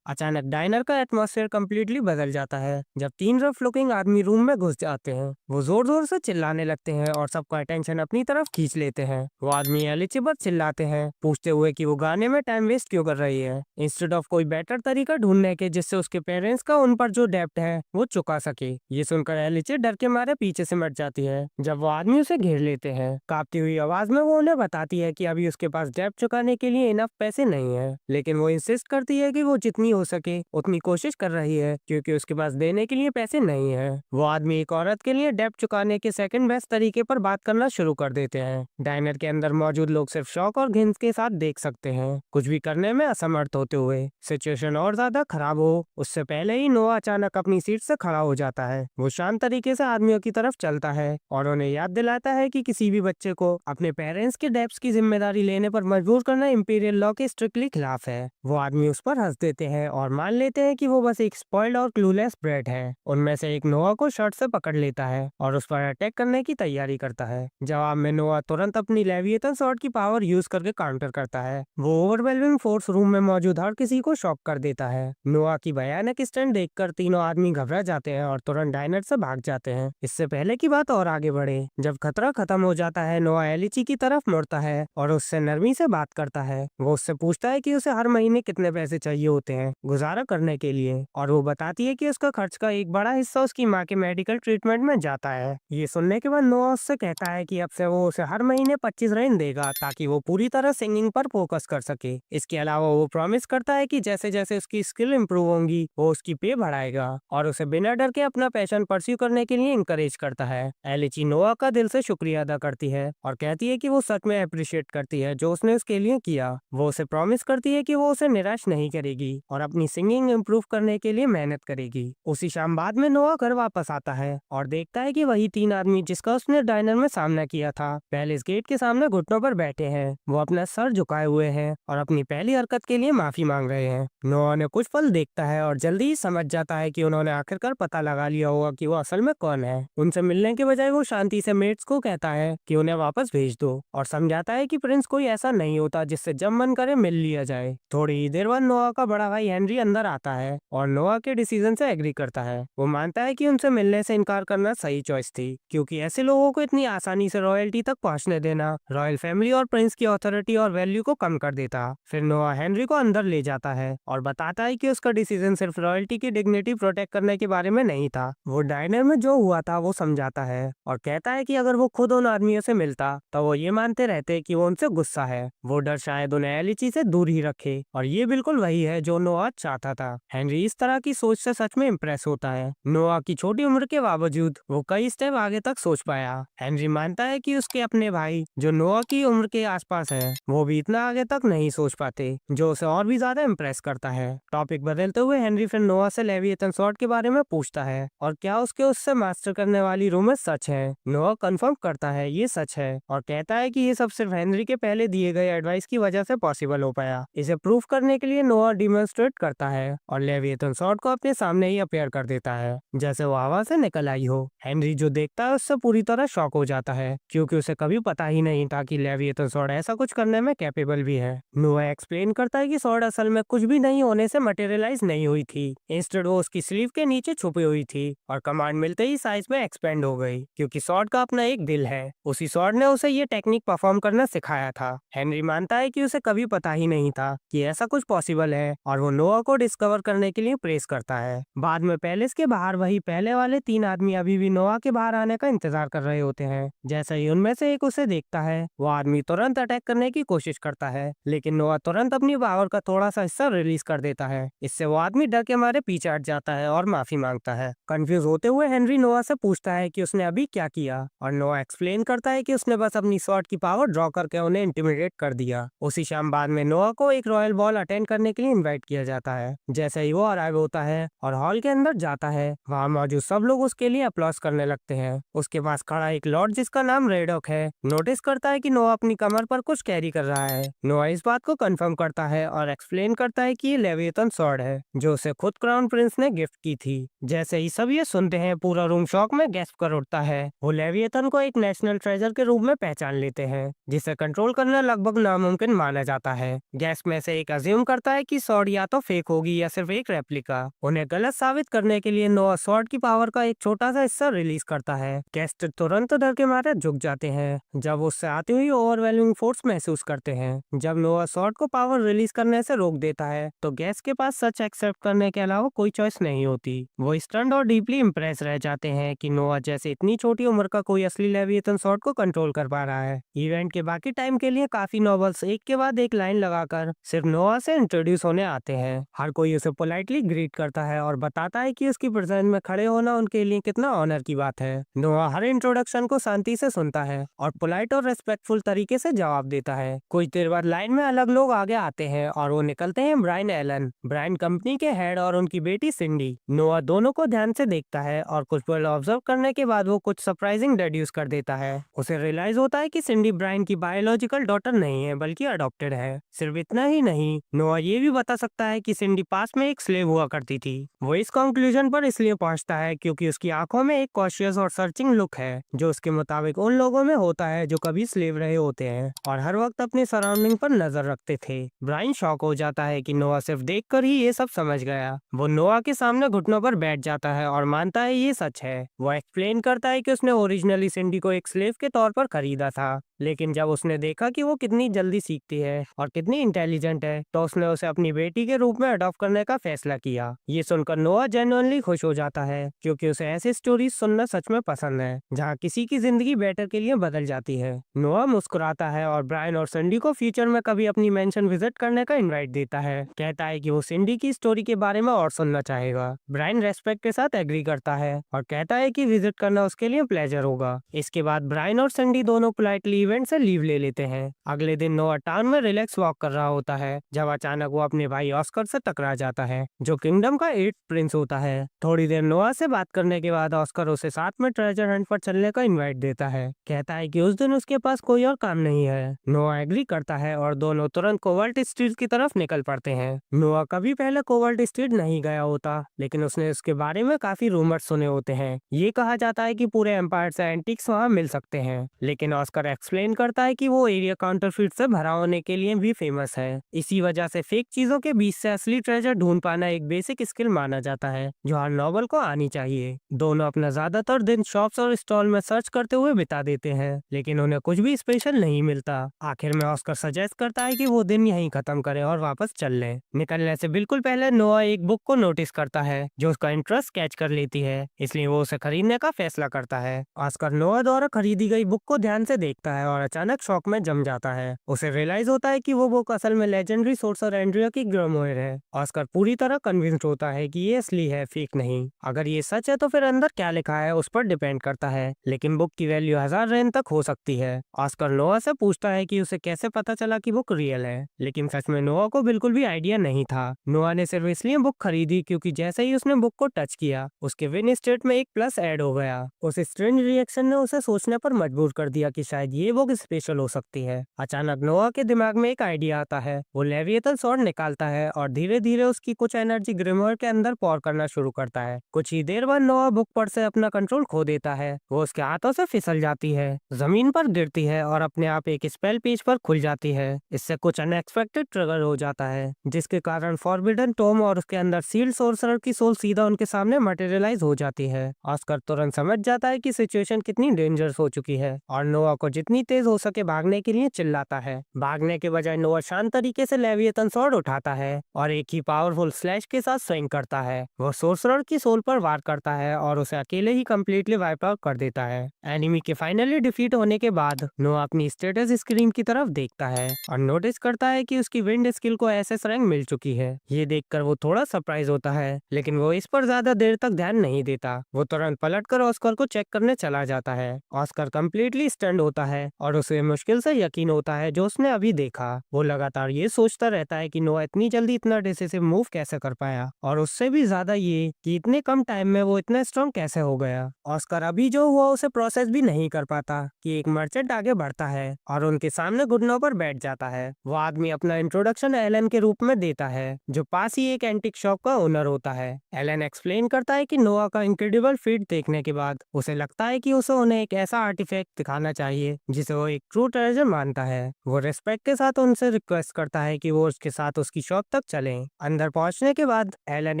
अचानक डाइनर का एटमॉस्फेयर कम्प्लीटली बदल जाता है जब तीन रफ लुकिंग आदमी रूम में घुस जाते हैं। वो जोर जोर से चिल्लाने लगते हैं और सबका अटेंशन अपनी तरफ खींच लेते हैं। वो आदमी एलिचे पर चिल्लाते हैं, पूछते हुए कि वो गाने में टाइम वेस्ट क्यों कर रही है, इंस्टेड ऑफ कोई बेटर तरीका ढूंढने के जिससे उसके पेरेंट्स का उन पर जो डेब्ट है वो चुका सके। ये सुनकर एलिचे डर के मारे पीछे से मट जाती है। जब वो आदमी उसे घेर लेते हैं, कांपती हुई आवाज में वो उन्हें बताती है कि अभी उसके पास डेब्ट चुकाने के लिए इनफ पैसे नहीं है, लेकिन वो इंसिस्ट करती है कि वो जितनी हो सके उतनी कोशिश कर रही है क्योंकि उसके पास देने के लिए पैसे नहीं है। वो आदमी एक औरत के लिए डेब्ट चुकाने के सेकंड बेस्ट तरीके पर बात करना शुरू कर देते हैं। डाइनर के अंदर मौजूद लोग सिर्फ शौक और घिन के साथ देख सकते हैं, कुछ भी करने में असमर्थ होते हुए। सिचुएशन और ज्यादा खराब हो उससे पहले ही नोआ अचानक अपनी सीट से खड़ा हो जाता है। वो शांत तरीके से आदमियों की तरफ चलता है और उन्हें याद दिलाता है कि किसी भी बच्चे को अपने पेरेंट्स के डेब्ट्स की जिम्मेदारी लेने पर मजबूर करना इंपीरियल लॉ के स्ट्रिक्टली खिलाफ है। वो आदमी उस पर हंस देते हैं और मान लेते हैं कि वो बस एक स्पॉइल्ड और क्लूलेस ब्रेड है। उनमें से एक नोआ को शर्ट से पकड़ लेता है और उस पर अटैक करने की तैयारी करता है। जवाब में नोआ तुरंत अपनी लेविएथन स्वॉर्ड की पावर यूज करके काउंटर करता है। वो ओवरवेलमिंग फोर्स रूम में मौजूद हर किसी को शॉक कर देता है। नोआ की भयानक स्टंट देखकर तीनों आदमी घबरा जाते हैं और तुरंत डाइनर से भाग जाते हैं। इससे पहले की बात और आगे बढ़े, जब खतरा खत्म हो जाता है, नोआ एलिची की तरफ मुड़ता है और उससे नरमी से बात करता है। वो उससे पूछता है कि उसे हर महीने कितने पैसे चाहिए होते हैं गुजारा करने के लिए, और वो बताती है कि उसका खर्च का एक बड़ा हिस्सा उसकी माँ के मेडिकल ट्रीटमेंट में जाता है। ये सुनने के बाद नोआ उससे कहता है कि अब से वो उसे हर महीने 25 रेन देगा ताकि वो पूरी तरह सिंगिंग पर फोकस कर सके। इसके अलावा वो प्रॉमिस करता है कि जैसे जैसे उसकी स्किल इंप्रूव होंगी वो उसकी पे बढ़ाएगा और उसे बिना डर के अपना पैशन परस्यू करने के लिए इंकरेज करता है। एलिची नोआ का दिल से शुक्रिया अदा करती है और कहती है कि वो सच में अप्रिशिएट करती है जो उसने उसके लिए किया। वो उसे प्रॉमिस करती है कि वो उसे निराश नहीं करेगी और अपनी सिंगिंग इम्प्रूव करने के लिए मेहनत करेगी। उसी शाम बाद में नोआ घर वापस आता है और देखता है कि वही तीन आदमी जिसका उसने डाइनर में सामना किया था पैलेस गेट के सामने घुटनों पर बैठे हैं। वो अपना सर झुकाए हुए हैं और अपनी पहली हरकत के लिए माफी मांग रहे हैं। नोआ ने कुछ पल देखता है और जल्दी ही समझ जाता है कि उन्होंने आखिरकार पता लगा लिया होगा कि वो असल में कौन है। उनसे मिलने के बजाय वो शांति से मेट्स को कहता है कि उन्हें वापस भेज दो और समझाता है कि प्रिंस कोई ऐसा नहीं होता जिससे जब मन करे मिल लिया जाए। थोड़ी ही देर बाद नोआ का बड़ा भाई हेनरी अंदर आता है और नोआ के डिसीजन से एग्री करता है। वो मानता है कि उनसे मिलने से इनकार करना सही चॉइस थी क्योंकि ऐसे लोगों को इतनी आसानी से रॉयल्टी तक पहुंचने देना रॉयल फैमिली और प्रिंस की अथॉरिटी और वैल्यू को कम कर देता। फिर नोआ हेनरी को अंदर ले जाता है और बताता है कि उसका डिसीजन सिर्फ रॉयल्टी की डिग्निटी प्रोटेक्ट करने के बारे में नहीं था। वो डाइनर में जो हुआ था वो समझाता है और कहता है कि अगर वो खुद उन आदमियों से मिलता तो वो ये मानते रहते कि वो उनसे गुस्सा है। वो डर शायद उन्हें एलिची से दूर ही रखे और ये बिल्कुल वही है जो नोआ चाहता था। हेनरी इस तरह की सोच से सच में इम्प्रेस होता है। नोआ की छोटी उम्र के बावजूद वो कई स्टेप आगे तक सोच पाया। हेनरी मानता है कि उसके अपने भाई जो नोआ की उम्र के आसपास है वो भी इतना आगे तक नहीं सोच पाते, जो उसे और भी ज्यादा इम्प्रेस करता है। टॉपिक बदलते हुए हेनरी फिर नोआ से लेविएथन स्वॉर्ड के बारे में पूछता है और क्या उसके उससे मास्टर करने वाली रूमर सच है। नोआ कंफर्म करता है ये सच है और कहता है कि ये सब सिर्फ हेनरी के पहले दिए गए एडवाइस की वजह से पॉसिबल हो पाया। इसे प्रूफ करने के लिए नोआ डिमोन्स्ट्रेट करता है और लेविएथन स्वॉर्ड को अपने सामने ही अपेयर कर देता है जैसे वो हवा से निकल आई हो। हेनरी जो देखता है उससे पूरी तरह शॉक हो जाता है क्योंकि उसे कभी पता ही नहीं था कि लेविएथन स्वॉर्ड ऐसा कुछ करने में कैपेबल भी है। नोआ एक्सप्लेन करता है कि स्वॉर्ड असल में कुछ भी नहीं होने से मटेरियलाइज नहीं हुई थी, इंस्टेड वो उसकी स्लीव के नीचे छुपी हुई थी और कमांड मिलते ही साइज में एक्सपेंड हो गई क्योंकि स्वॉर्ड का अपना एक दिल है। उसी स्वॉर्ड ने उसे ये टेक्निक परफॉर्म करना सिखाया था। हेनरी मानता है कि उसे कभी पता ही नहीं था कि ऐसा कुछ पॉसिबल है और वो नोआ को डिस्कवर करने के लिए प्रेस करता है। बाद में पैलेस के बाहर वही पहले वाले 3 आदमी अभी भी नोआ के बाहर आने का इंतजार कर रहे होते हैं। जैसे ही उनमें से एक उसे देखता है, वो आदमी तुरंत अटैक करने की कोशिश करता है, लेकिन नोआ तुरंत अपनी पावर का थोड़ा सा हिस्सा रिलीज कर देता है। इससे वो आदमी डर के मारे पीछे हट जाता है और माफी मांगता है। कंफ्यूज होते हुए हेनरी नोआ से पूछता है कि उसने अभी क्या किया, और नोआ एक्सप्लेन करता है कि उसने बस अपनी स्वॉर्ड की पावर ड्रॉ करके उन्हें इंटिमिडेट कर दिया। उसी शाम बाद में नोआ को एक रॉयल बॉल अटेंड करने के लिए इन्वाइट किया जाता है। जैसे ही वो अराइव होता है और हॉल के अंदर जाता है, वहाँ मौजूद सब लोग उसके लिए अप्लॉज करने लगते हैं। उसके पास खड़ा एक लॉर्ड जिसका नाम रेडॉक है नोटिस करता है कि नोआ अपनी कमर पर कुछ कैरी कर रहा है। नोआ इस बात को कंफर्म करता है और एक्सप्लेन करता है कि ये लेविएथन स्वॉर्ड है जो उसे खुद क्राउन प्रिंस ने गिफ्ट की थी। जैसे ही सब ये सुनते हैं, पूरा रूम शॉक में गैस्प कर उठता है। वो लेविएथन को एक नेशनल ट्रेजर के रूप में पहचान लेते हैं, जिसे कंट्रोल करना लगभग नामुमकिन माना जाता है। गैस्प में से एक अज्यूम करता है कि स्वॉर्ड या तो फेक होगी या सिर्फ एक रेप्लिका। उन्हें गलत साबित करने के लिए नोआ स्वॉर्ड की पावर का एक छोटा सा हिस्सा रिलीज करता है। गेस्ट तुरंत डर के मारे झुक जाते हैं जब उससे आती हुई ओवरवेलमिंग फोर्स महसूस करते हैं। जब नोआ स्वॉर्ड को पावर रिलीज करने से रोक देता है तो गेस्ट के पास सच एक्सेप्ट करने के अलावा कोई चॉइस नहीं होती। वो स्टन्ड और डीपली इम्प्रेस रह जाते हैं कि नोआ जैसे इतनी छोटी उम्र का कोई असली लेविएथन स्वॉर्ड को कंट्रोल कर पा रहा है। इवेंट के बाकी टाइम के लिए काफी नॉवेल्स एक के बाद एक लाइन लगाकर सिर्फ नोआ से इंट्रोड्यूस होने आते हैं। हर कोई उसे पोलाइटली ग्रीट करता है और बताता है कि उसकी प्रेजेंस में खड़े होना उनके लिए कितना ऑनर की बात है। नोआ हर इंट्रोडक्शन को शांति से सुनता है और पोलाइट और रेस्पेक्टफुल तरीके से जवाब देता है। कुछ देर बाद लाइन में अलग लोग आगे आते हैं और वो निकलते हैं ब्रायन एलन, ब्रायन कंपनी के हेड, और उनकी बेटी सिंडी। नोआ दोनों को ध्यान से देखता है और कुछ पल ऑब्जर्व करने के बाद वो कुछ सरप्राइजिंग डिड्यूस कर देता है। उसे रियलाइज होता है कि सिंडी ब्रायन की बायोलॉजिकल डॉटर नहीं है बल्कि अडॉप्टेड है। सिर्फ इतना ही नहीं, नोआ ये भी बता सकता है कि सिंडी पास में एक स्लेव हुआ करती थी। वो इस कंक्लूजन पर इसलिए पहुंचता है क्योंकि उसकी आंखों में एक कॉशियस और सर्चिंग लुक है जो उसके मुताबिक उन लोगों में होता है जो कभी स्लेव रहे होते हैं और हर वक्त अपने सराउंडिंग पर नजर रखते थे। ब्रायन शॉक हो जाता है कि नोआ सिर्फ देखकर ही ये सब समझ गया। वो नोआ के सामने घुटनों पर बैठ जाता है और मानता है ये सच है। वो एक्सप्लेन करता है कि उसने ओरिजिनली सिंडी को एक स्लेव के तौर पर खरीदा था, लेकिन जब उसने देखा कि वो कितनी जल्दी सीखती है और कितनी इंटेलिजेंट है तो उसने उसे अपनी बेटी के रूप में अडॉप्ट करने का फैसला किया। ये सुनकर नोआ जेन्युइनली खुश हो जाता है क्योंकि उसे ऐसी स्टोरीज सुनना सच में पसंद है जहाँ किसी की जिंदगी बेटर के लिए बदल जाती है। नोआ मुस्कुराता है और ब्रायन और सिंडी को फ्यूचर में कभी अपनी मेंशन विजिट करने का इनवाइट देता है। कहता है कि वो सिंडी की स्टोरी के बारे में और सुनना चाहेगा। ब्रायन रेस्पेक्ट के साथ एग्री करता है और कहता है कि विजिट करना उसके लिए प्लेजर होगा। इसके बाद ब्रायन और सिंडी दोनों पोलाइटली इवेंट से लीव ले लेते हैं। अगले दिन नोआ टाउन में रिलैक्स वॉक कर रहा होता है जब अचानक वो अपने भाई ऑस्कर से टकरा जाता है जो किंगडम का 8th प्रिंस होता है। थोड़ी देर नोआ से बात करने के बाद ऑस्कर उसे साथ में ट्रेजर हंट पर चलने का इनवाइट देता है। कहता है कि उस दिन उसके पास कोई और काम नहीं है। नोआ एग्री करता है और दोनों तुरंत कोवल्ट स्ट्रीट की तरफ निकल पड़ते हैं। नोआ कभी पहले कोवल्ट स्ट्रीट नहीं गया होता, लेकिन उसने उसके बारे में काफी रूमर्स सुने होते हैं। ये कहा जाता है कि पूरे एम्पायर से एंटिक्स वहाँ मिल सकते हैं, लेकिन ऑस्कर एक्सप्लेन करता है कि वो एरिया काउंटरफीट से भरा होने के लिए भी फेमस है। इसी वजह से फेक चीजों के बीच से असली ट्रेजर ढूंढ पाना एक बेसिक स्किल माना जाता है जो हर नॉवल को आनी चाहिए। दोनों अपना ज्यादातर दिन शॉप्स और स्टॉल में सर्च करते हुए बिता देते हैं, लेकिन उन्हें कुछ भी स्पेशल नहीं मिलता। आखिर में ऑस्कर सजेस्ट करता है कि वो दिन यहीं खत्म करें और वापस चल लें। निकलने से बिल्कुल पहले नोआ एक बुक को नोटिस करता है जो उसका इंटरेस्ट कैच कर लेती है, इसलिए वो उसे खरीदने का फैसला करता है। ऑस्कर नोआ द्वारा खरीदी गई बुक को ध्यान से देखता है और अचानक शॉक में जम जाता है। उसे रियलाइज होता है कि वो बुक असल में लेजेंडरी सोर्सर एंड्रिया की ग्रोमोयर है। ऑस्कर पूरी तरह कन्विंस्ड होता है कि ये असली है, फेक नहीं। अगर ये सच है तो फिर अंदर क्या लिखा है उस पर डिपेंड करता है, लेकिन बुक की वैल्यू 1000 रेन तक हो सकती है। ऑस्कर नोआ से पूछता है कि उसे कैसे पता चला कि बुक रियल है, लेकिन सच में नोआ को बिल्कुल भी आइडिया नहीं था। नोआ ने सिर्फ इसलिए बुक खरीदी क्योंकि जैसे ही उसने बुक को टच किया उसके विन स्टेट में एक प्लस ऐड हो गया। उस स्ट्रेंज रिएक्शन ने उसे सोचने पर मजबूर कर दिया कि शायद ये बुक स्पेशल हो सकती है। अचानक नोआ के दिमाग में एक आइडिया आता है। वो लेविएथन स्वॉर्ड निकालता है और धीरे धीरे उसकी कुछ एनर्जी ग्रिमोयर के अंदर पॉर करना शुरू करता है। कुछ ही देर बाद नोआ बुक पर से अपना कंट्रोल खो देता है। वो उसके हाथों से फिसल जाती है, जमीन पर गिरती है और अपने आप एक स्पेल पेज पर खुल जाती है। इससे कुछ अनएक्सपेक्टेड ट्रिगर हो जाता है जिसके कारण फॉरबिडन टोम और उसके अंदर सील्ड सोर्सरर की सोल सीधा उनके सामने मटेरियलाइज हो जाती है। ऑस्कर तुरंत समझ जाता है कि सिचुएशन कितनी डेंजरस हो चुकी है और नोआ को जितनी तेज हो सके भागने के लिए चिल्लाता है। भागने के बजाय नोआ शांत तरीके से लेविएथन स्वॉर्ड उठाता है और एक ही पावरफुल स्लैश के साथ स्विंग करता है। वो सोर्सरर की सोल पर वार करता है और उसे अकेले ही कंप्लीटली वाइप आउट कर देता है। एनिमी के फाइनली डिफीट होने के बाद नोआ अपनी स्टेटस स्क्रीन की तरफ देखता है और नोटिस करता है कि उसकी विंड स्किल को एसएस रैंक मिल चुकी है। ये देखकर वो थोड़ा सरप्राइज होता है, लेकिन वो इस पर ज्यादा देर तक ध्यान नहीं देता। वो तुरंत पलटकर ऑस्कर को चेक करने चला जाता है। ऑस्कर कंप्लीटली स्टन्ड होता है और उसे मुश्किल से यकीन होता है जो उसने अभी देखा। वो लगातार ये सोचता रहता है कि नोआ इतनी जल्दी इतना डिसिसिव मूव कैसे कर पाया, और उससे भी ज्यादा ये कि इतने कम टाइम में वो इतना स्ट्रॉन्ग कैसे हो गया। ऑस्कर अभी जो हुआ उसे प्रोसेस भी नहीं कर पाता कि एक मर्चेंट आगे बढ़ता है और उनके सामने घुटनों पर बैठ जाता है। वो आदमी अपना इंट्रोडक्शन एलन के रूप में देता है, जो पास ही एक एंटिक शॉप का ओनर होता है। एलन एक्सप्लेन करता है कि नोआ का इनक्रेडिबल फीट देखने के बाद उसे लगता है कि उसे उन्हें एक ऐसा आर्टिफैक्ट दिखाना चाहिए जिसे वो एक ट्रू ट्रेजर मानता है। वो रिस्पेक्ट के साथ उनसे रिक्वेस्ट करता है कि वो उसके साथ उसकी शॉप तक चलें। अंदर पहुंचने के बाद एलन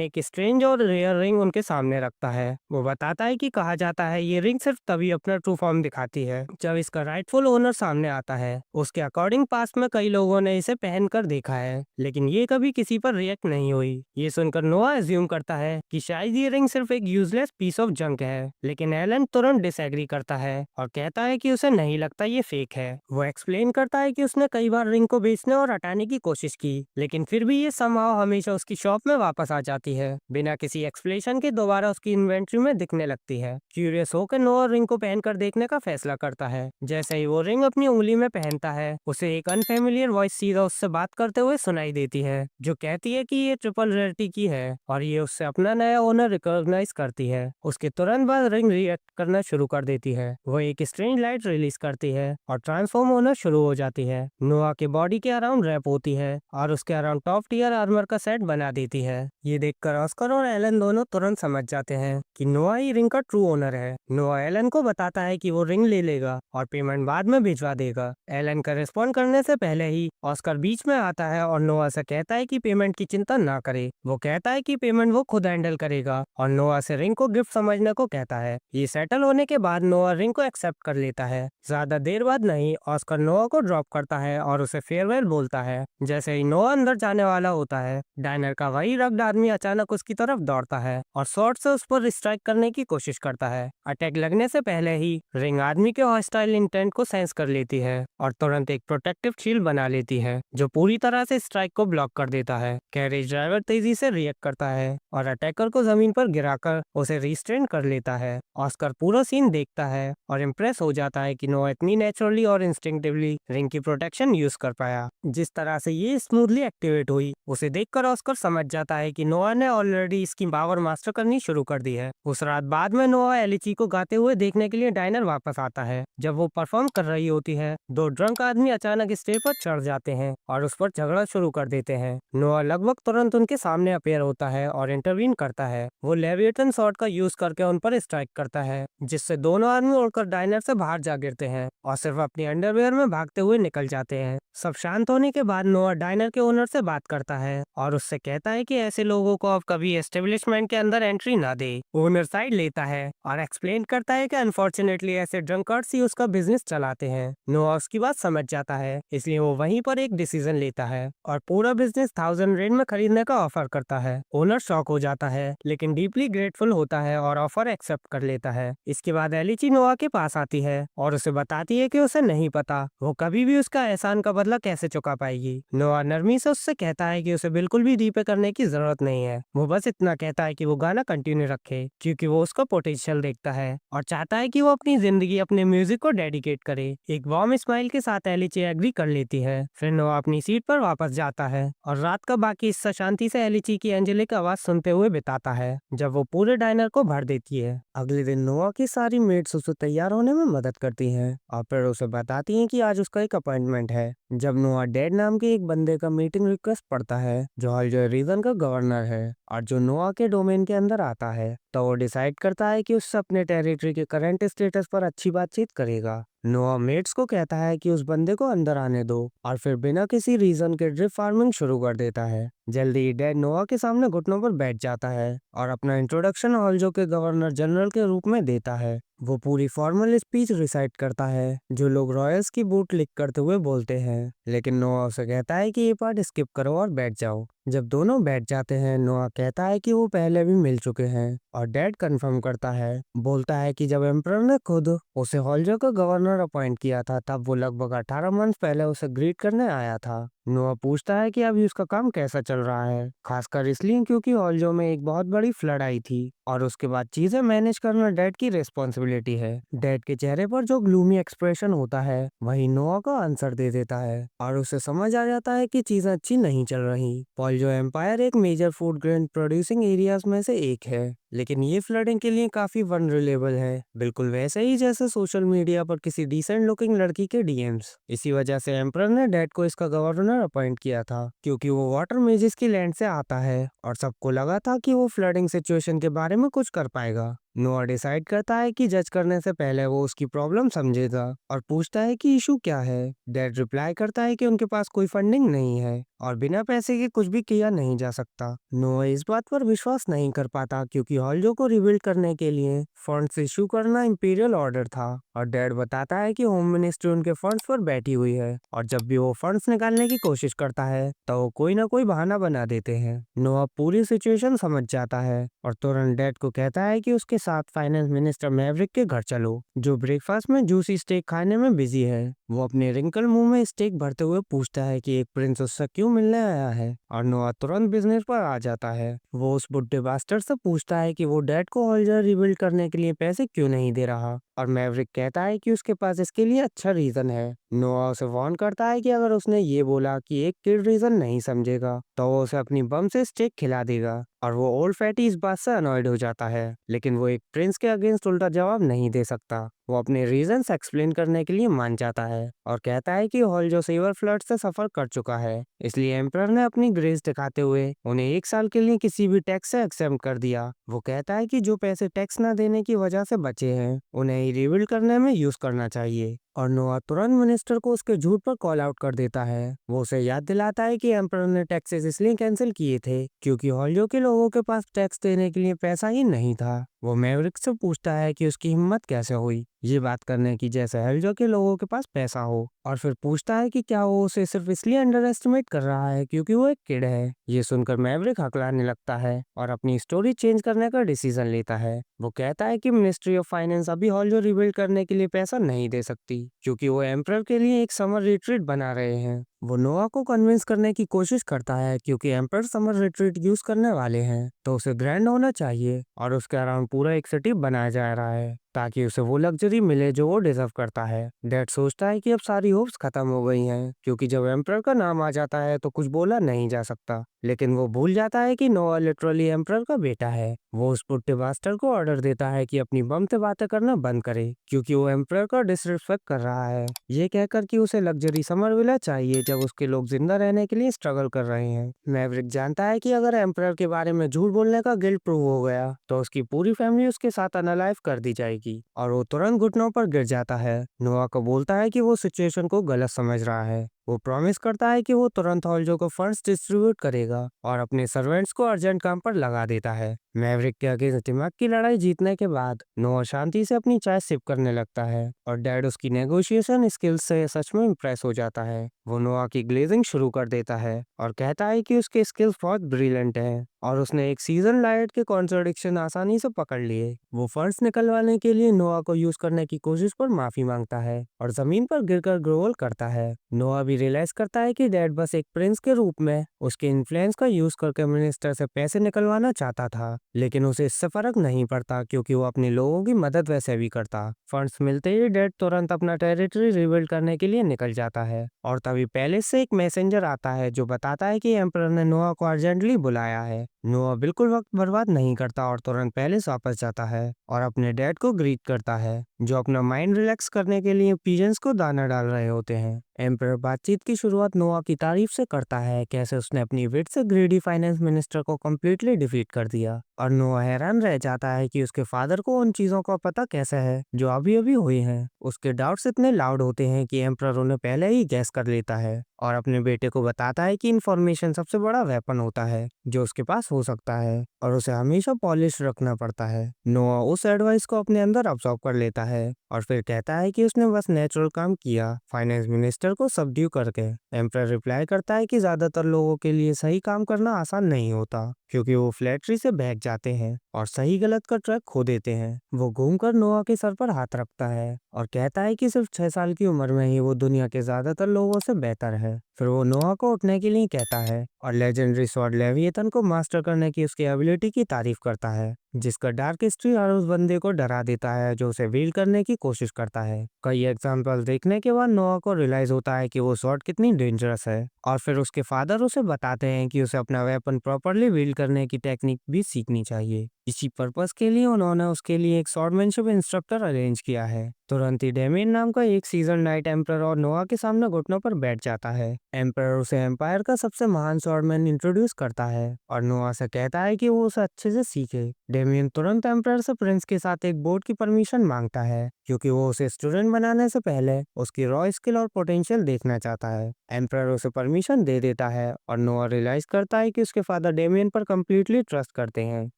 एक स्ट्रेंज और रेयर रिंग उनके सामने रखता है। वो बताता है कि कहा जाता है ये रिंग सिर्फ तभी अपना ट्रू फॉर्म दिखाती है जब इसका राइटफुल ओनर सामने आता है। उसके अकॉर्डिंग पास्ट में कई लोगों ने इसे पहनकर देखा है, लेकिन ये कभी किसी पर रिएक्ट नहीं हुई। ये सुनकर नोआ एज्यूम करता है कि शायद ये रिंग सिर्फ एक यूजलेस पीस ऑफ जंक है, लेकिन एलन तुरंत डिसएग्री करता है और कहता है कि उसे नहीं लगता ये फेक है। वो एक्सप्लेन करता है कि उसने कई बार रिंग को बेचने और हटाने की कोशिश की, लेकिन फिर भी ये समहाउ हमेशा उसकी शॉप में वापस आ जाती है। बिना किसी एक्सप्लेनेशन के दोबारा उसकी इन्वेंट्री में दिखने लगती है। क्यूरियस होकर नोआ रिंग को पहनकर देखने का फैसला करता है। जैसे ही वो रिंग अपनी उंगली में पहनता है, उसे एक अनफेमिलियर वॉइस सीधा उससे बात करते हुए सुनाई देती है, जो कहती है कि ये ट्रिपल रेयरिटी की है और ये उससे अपना नया ओनर रिकॉग्नाइज करती है। उसके तुरंत बाद रिंग रिएक्ट करना शुरू कर देती है। वो एक स्ट्रेंज लाइट रिलीज करती है और ट्रांसफॉर्म होना शुरू हो जाती है। नोआ के बॉडी के अराउंड रैप होती है और उसके अराउंड टॉप टियर आर्मर का सेट बना देती है। ये देखकर ऑस्कर और एलन दोनों तुरंत समझ जाते हैं कि नोआ ही रिंग का ट्रू ओनर है। नोआ एलन को बताता है कि वो रिंग ले लेगा और पेमेंट बाद में भिजवा देगा। एलन का रिस्पॉन्ड करने से पहले ही ऑस्कर बीच में आता है और नोआ से कहता है कि पेमेंट की चिंता ना करे। वो कहता है कि पेमेंट वो खुद हैंडल करेगा और नोआ से रिंग को गिफ्ट समझने को कहता है। ये सेटल होने के बाद नोआ रिंग को एक्सेप्ट कर लेता है। ज्यादा देर बाद नहीं, ऑस्कर नोआ को ड्रॉप करता है और उसे फेयरवेल बोलता है। जैसे ही नोआ अंदर जाने वाला होता है, डायनर का वही रग्ड आदमी अचानक उसकी तरफ दौड़ता है और शॉर्ट से उस पर स्ट्राइक करने की कोशिश करता है। अटैक लगने से पहले ही रिंग आदमी के हॉस्टाइल इंटेंट को सेंस कर लेती है और तुरंत एक प्रोटेक्टिव शील्ड बना लेती है, जो पूरी तरह से स्ट्राइक को ब्लॉक कर देता है। कैरेज ड्राइवर तेजी से रिएक्ट करता है और अटैकर को जमीन पर गिराकर उसे रिस्ट्रेन कर लेता है। ऑस्कर पूरा सीन देखता है और इम्प्रेस हो जाता है कि नोआ इतनी नेचुरली और इंस्टिंक्टिवली रिंग की प्रोटेक्शन यूज कर पाया। जिस तरह से ये स्मूथली एक्टिवेट हुई, उसे देखकर ऑस्कर समझ जाता है कि नोआ ने ऑलरेडी इसकी पावर मास्टर करनी शुरू कर दी है। उस रात बाद में नोआ एलिची को गाते हुए देखने के लिए डायनर वापस आता है। जब वो परफॉर्म कर रही होती है, दो ड्रंक आदमी अचानक स्टेज पर चढ़ जाते हैं और उस पर झगड़ा शुरू कर देते हैं। नोआ लगभग तुरंत उनके सामने अपेयर होता है और इंटरवीन करता है। वो लेविएटन शॉट का यूज करके उन पर स्ट्राइक करता है, जिससे दोनों आदमी उड़कर डायनर से बाहर जा गिरते हैं और सिर्फ अपनी अंडरवेयर में भागते हुए निकल जाते हैं। सब शांत होने के बाद नोआ डायनर के ओनर से बात करता है और उससे कहता है कि ऐसे लोगों को अब कभी एस्टेब्लिशमेंट के अंदर एंट्री ना दे। ओनर साइड लेता है और एक्सप्लेन करता है कि अनफॉर्चुनेटली ऐसे ड्रंकर्ड्स ही उसका बिजनेस चलाते हैं। नोआ उसकी बात समझ जाता है, इसलिए वो वहीं पर एक डिसीजन लेता है और पूरा बिजनेस 1000 रेड में खरीदने का ऑफर करता है। ओनर शॉक हो जाता है, लेकिन डीपली ग्रेटफुल होता है और ऑफर एक्सेप्ट कर लेता है। इसके बाद एलिची नोआ के पास आती है और उसे बताती है कि उसे नहीं पता वो कभी भी उसका एहसान का बदला कैसे चुका पाएगी। नोआ नरमी से उससे कहता है कि उसे बिल्कुल भी डीपे करने की जरूरत नहीं है। वो बस इतना कहता है कि वो गाना कंटिन्यू रखे, क्योंकि वो उसका पोटेंशियल देखता है और चाहता है कि वो अपनी जिंदगी अपने म्यूजिक को डेडिकेट करे। एक वार्म स्माइल के साथ एलिची एग्री कर लेती है। फिर नोआ अपनी सीट पर वापस जाता है और रात का बाकी हिस्सा शांति से एलिची की एंजेलिक आवाज सुनते हुए बिताता है, जब वो पूरे डायनर को भर देती है। अगले दिन नोआ की सारी मेट्स उसे तैयार होने में मदद करती हैं और फिर उसे बताती हैं कि आज उसका एक अपॉइंटमेंट है। जब नोआ डेड नाम के एक बंदे का मीटिंग रिक्वेस्ट पढ़ता है, जो हॉलजॉय रीजन का गवर्नर है और जो नोआ के डोमेन के अंदर आता है, तो वो डिसाइड करता है कि उससे अपने टेरिटरी के करंट स्टेटस पर अच्छी बातचीत करेगा। नोआ मेट्स को कहता है कि उस बंदे को अंदर आने दो और फिर बिना किसी रीजन के ड्रिप फार्मिंग शुरू कर देता है। जल्दी ही डैड नोआ के सामने घुटनों पर बैठ जाता है और अपना इंट्रोडक्शन हॉलजो के गवर्नर जनरल के रूप में देता है। वो पूरी फॉर्मल स्पीच रिसाइट करता है जो लोग रॉयल्स की बूट लिख करते हुए बोलते हैं, लेकिन नोआ उसे कहता है कि ये पार्ट स्किप करो और बैठ जाओ। जब दोनों बैठ जाते हैं, नोआ कहता है कि वो पहले भी मिल चुके हैं और डैड कंफर्म करता है, बोलता है कि जब एम्परर ने खुद उसे हॉलजो का गवर्नर अपॉइंट किया था तब वो लगभग 18 मंथ पहले उसे ग्रीट करने आया था। नोआ पूछता है कि अभी उसका काम कैसा चल रहा है, खासकर इसलिए क्योंकि हॉलजो में एक बहुत बड़ी फ्लड आई थी और उसके बाद चीजें मैनेज करना डैड की रिस्पॉन्सिबिलिटी है। डैड के चेहरे पर जो ग्लूमी एक्सप्रेशन होता है वही नोआ को आंसर दे देता है और उसे समझ आ जाता है कि चीजें अच्छी नहीं चल रही। हॉलजो एम्पायर एक major food grain producing areas में से एक है, लेकिन ये फ्लडिंग के लिए काफी वनरेबल है, बिल्कुल वैसे ही जैसे सोशल मीडिया पर किसी डिसेंट लुकिंग लड़की के डीएम्स। इसी वजह से एम्परर ने डैड को इसका गवर्नर अपॉइंट किया था क्योंकि वो वाटर मेजिस की लैंड से आता है और सबको लगा था कि वो फ्लडिंग सिचुएशन के बारे में कुछ कर पाएगा। नोआ डिसाइड करता है कि जज करने से पहले वो उसकी प्रॉब्लम समझेगा और पूछता है कि इशू क्या है। डैड रिप्लाई करता है कि उनके पास कोई फंडिंग नहीं है और बिना पैसे के कुछ भी किया नहीं जा सकता। नोआ इस बात पर विश्वास नहीं कर पाता क्योंकि हॉलजो को रिबिल्ड करने के लिए फंड्स इशू करना इंपीरियल ऑर्डर था और डैड बताता है कि होम मिनिस्ट्री उनके फंड्स पर बैठी हुई है और जब भी वो फंड्स निकालने की कोशिश करता है तो वो कोई ना कोई बहाना बना देते हैं। नोआ पूरी सिचुएशन समझ जाता है और तुरंत डैड को कहता है कि उसके साथ फाइनेंस मिनिस्टर मैवरिक के घर चलो, जो ब्रेकफास्ट में जूसी स्टेक खाने में बिजी है। वो अपने रिंकल मुंह में स्टेक भरते हुए पूछता है कि एक प्रिंस उससे क्यों मिलने आया है और नोआ तुरंत बिजनेस पर आ जाता है। वो उस बुड्ढे बास्टर्ड से पूछता है कि वो डैड को हॉलजर रिबिल्ड करने के लिए पैसे क्यों नहीं दे रहा और मैवरिक कहता है कि उसके पास इसके लिए अच्छा रीजन है। नोआ उसे वार्न करता है कि अगर उसने ये बोला कि एक किड रीजन नहीं समझेगा तो वो उसे अपनी बम से स्टेक खिला देगा और वो ओल्ड फैटी इस बात से अनॉयड हो जाता है, लेकिन वो एक प्रिंस के अगेंस्ट उल्टा जवाब नहीं दे सकता। वो अपने रीजंस एक्सप्लेन करने के लिए मान जाता है और कहता है कि हॉल जो सीवर फ्लड से सफर कर चुका है, इसलिए एम्परर ने अपनी ग्रेस दिखाते हुए उन्हें 1 साल के लिए किसी भी टैक्स से एक्सेम्प्ट कर दिया। वो कहता है कि जो पैसे टैक्स न देने की वजह से बचे हैं उन्हें ही रिबिल्ड करने में यूज करना चाहिए और नोआ तुरंत मिनिस्टर को उसके झूठ पर कॉल आउट कर देता है। वो उसे याद दिलाता है कि एम्परर ने टैक्सेस इसलिए कैंसिल किए थे क्योंकि हॉलजो के लोगों के पास टैक्स देने के लिए पैसा ही नहीं था। वो मैवरिक से पूछता है कि उसकी हिम्मत कैसे हुई ये बात करने की जैसे हॉलजो के लोगों के पास पैसा हो, और फिर पूछता है कि क्या वो उसे सिर्फ इसलिए अंडर एस्टिमेट कर रहा है क्योंकि वो एक किड है। ये सुनकर मैवरिक हकलाने लगता है और अपनी स्टोरी चेंज करने का डिसीजन लेता है। वो कहता है कि मिनिस्ट्री ऑफ फाइनेंस अभी हॉलजो रिबिल्ड करने के लिए पैसा नहीं दे सकती क्योंकि वो एम्परर के लिए एक समर रिट्रीट बना रहे हैं। वो नोआ को कन्विंस करने की कोशिश करता है क्योंकि एम्परर समर रिट्रीट यूज करने वाले हैं तो उसे ग्रैंड होना चाहिए और उसके अराउंड पूरा एक सिटी बनाया जा रहा है ताकि उसे वो लग्जरी मिले जो वो डिजर्व करता है। डैड सोचता है कि अब सारी होप्स खत्म हो गई हैं क्योंकि जब एम्परर का नाम आ जाता है तो कुछ बोला नहीं जा सकता, लेकिन वो भूल जाता है कि नोआ लिटरली एम्परर का बेटा है। वो उस पुट्टे बास्टर को ऑर्डर देता है कि अपनी बम से बातें करना बंद करे क्योंकि वो एम्परर का डिसरिस्पेक्ट कर रहा है, ये कहकर कि उसे लग्जरी समर विला चाहिए जब उसके लोग जिंदा रहने के लिए स्ट्रगल कर रहे हैं। मैवरिक जानता है कि अगर एम्परर के बारे में झूठ बोलने का गिल्ट प्रूव हो गया तो उसकी पूरी फैमिली उसके साथ अनलाइव कर दी जाएगी और वो तुरंत घुटनों पर गिर जाता है। नोआ को बोलता है कि वो सिचुएशन को गलत समझ रहा है। वो प्रॉमिस करता है कि वो तुरंत हॉलजो को फंड्स डिस्ट्रीब्यूट करेगा और अपने सर्वेंट्स को अर्जेंट काम पर लगा देता है। मैवरिक के अगेंस्ट दिमाग की लड़ाई जीतने के बाद नोआ शांति से अपनी चाय सिप करने लगता है और डैड उसकी नेगोशिएशन स्किल्स से सच में इम्प्रेस हो जाता है। वो नोआ की ग्लेजिंग शुरू कर देता है और कहता है कि उसके स्किल्स बहुत ब्रिलियंट हैं और उसने एक सीजन लाइट के कॉन्ट्रडिक्शन आसानी से पकड़ लिए। वो फंड्स निकलवाने के लिए नोआ को यूज करने की कोशिश पर माफी मांगता है और जमीन पर गिरकर ग्रोल करता है। नोआ भी रियलाइज करता है कि डैड बस एक प्रिंस के रूप में उसके इन्फ्लुएंस का यूज करके मिनिस्टर से पैसे निकलवाना चाहता था, लेकिन उसे इससे फर्क नहीं पड़ता क्योंकि वो अपने लोगों की मदद वैसे भी करता। फंड्स मिलते ही डैड तुरंत अपना टेरिटरी रिबिल्ड करने के लिए निकल जाता है और तभी पैलेस से एक मैसेंजर आता है जो बताता है कि एम्परर ने नोआ को अर्जेंटली बुलाया है। नोआ बिल्कुल वक्त बर्बाद नहीं करता और तुरंत पैलेस वापस जाता है और अपने डैड को ग्रीट करता है जो अपना माइंड रिलैक्स करने के लिए पिजन्स को दाना डाल रहे होते हैं। एम्परर बातचीत की शुरुआत नोआ की तारीफ से करता है कैसे उसने अपनी विट से ग्रीडी फाइनेंस मिनिस्टर को कम्प्लीटली डिफीट कर दिया। और नोआ हैरान रह जाता है कि उसके फादर को उन चीजों का पता कैसे है जो अभी अभी हुई हैं। उसके डाउट्स इतने लाउड होते हैं कि एम्परर उन्हें पहले ही गैस कर लेता है और अपने बेटे को बताता है कि इंफॉर्मेशन सबसे बड़ा वेपन होता है जो उसके पास हो सकता है और उसे हमेशा पॉलिश रखना पड़ता है। नोआ उस एडवाइस को अपने अंदर अब्सॉर्ब कर लेता है और फिर कहता है कि उसने बस नेचुरल काम किया फाइनेंस मिनिस्टर को सबड्यू करके। एम्परर रिप्लाई करता है कि ज्यादातर लोगों के लिए सही काम करना आसान नहीं होता क्योंकि वो फ्लैटरी से बहक जाते हैं और सही गलत का ट्रैक खो देते हैं। वो घूमकर नोआ के सर पर हाथ रखता है और कहता है कि सिर्फ 6 साल की उम्र में ही वो दुनिया के ज्यादातर लोगों से बेहतर है। फिर वो नोआ को उठने के लिए कहता है और लेजेंडरी स्वॉर्ड लेविएथन को मास्टर करने की उसकी एबिलिटी की तारीफ करता है जिसका डार्क हिस्ट्री हर उस बंदे को डरा देता है जो उसे वील करने की कोशिश करता है। कई एग्जाम्पल देखने के बाद नोआ को रियलाइज होता है कि वो स्वॉर्ड कितनी डेंजरस है और फिर उसके फादर उसे बताते हैं कि उसे अपना वेपन प्रॉपरली वील करने की टेक्निक भी सीखनी चाहिए। इसी पर्पस के लिए उन्होंने उसके लिए एक स्वॉर्डमैनशिप इंस्ट्रक्टर अरेंज किया है। तुरंत ही डेमियन नाम का एक सीजन नाइट एम्परर और नोआ के सामने घुटनों पर बैठ जाता है। एम्परर उसे एम्पायर का सबसे महान स्वॉर्डमैन इंट्रोड्यूस करता है और नोआ से कहता है कि वो उसे अच्छे से सीखे। डेमियन तुरंत एम्परर से प्रिंस के साथ एक बोर्ड की परमिशन मांगता है क्योंकि वो उसे स्टूडेंट बनाने से पहले उसकी रॉ स्किल और पोटेंशियल देखना चाहता है। एम्परर उसे परमिशन दे देता है और नोआ रियलाइज करता है कि उसके फादर डेमियन पर कंप्लीटली ट्रस्ट करते हैं।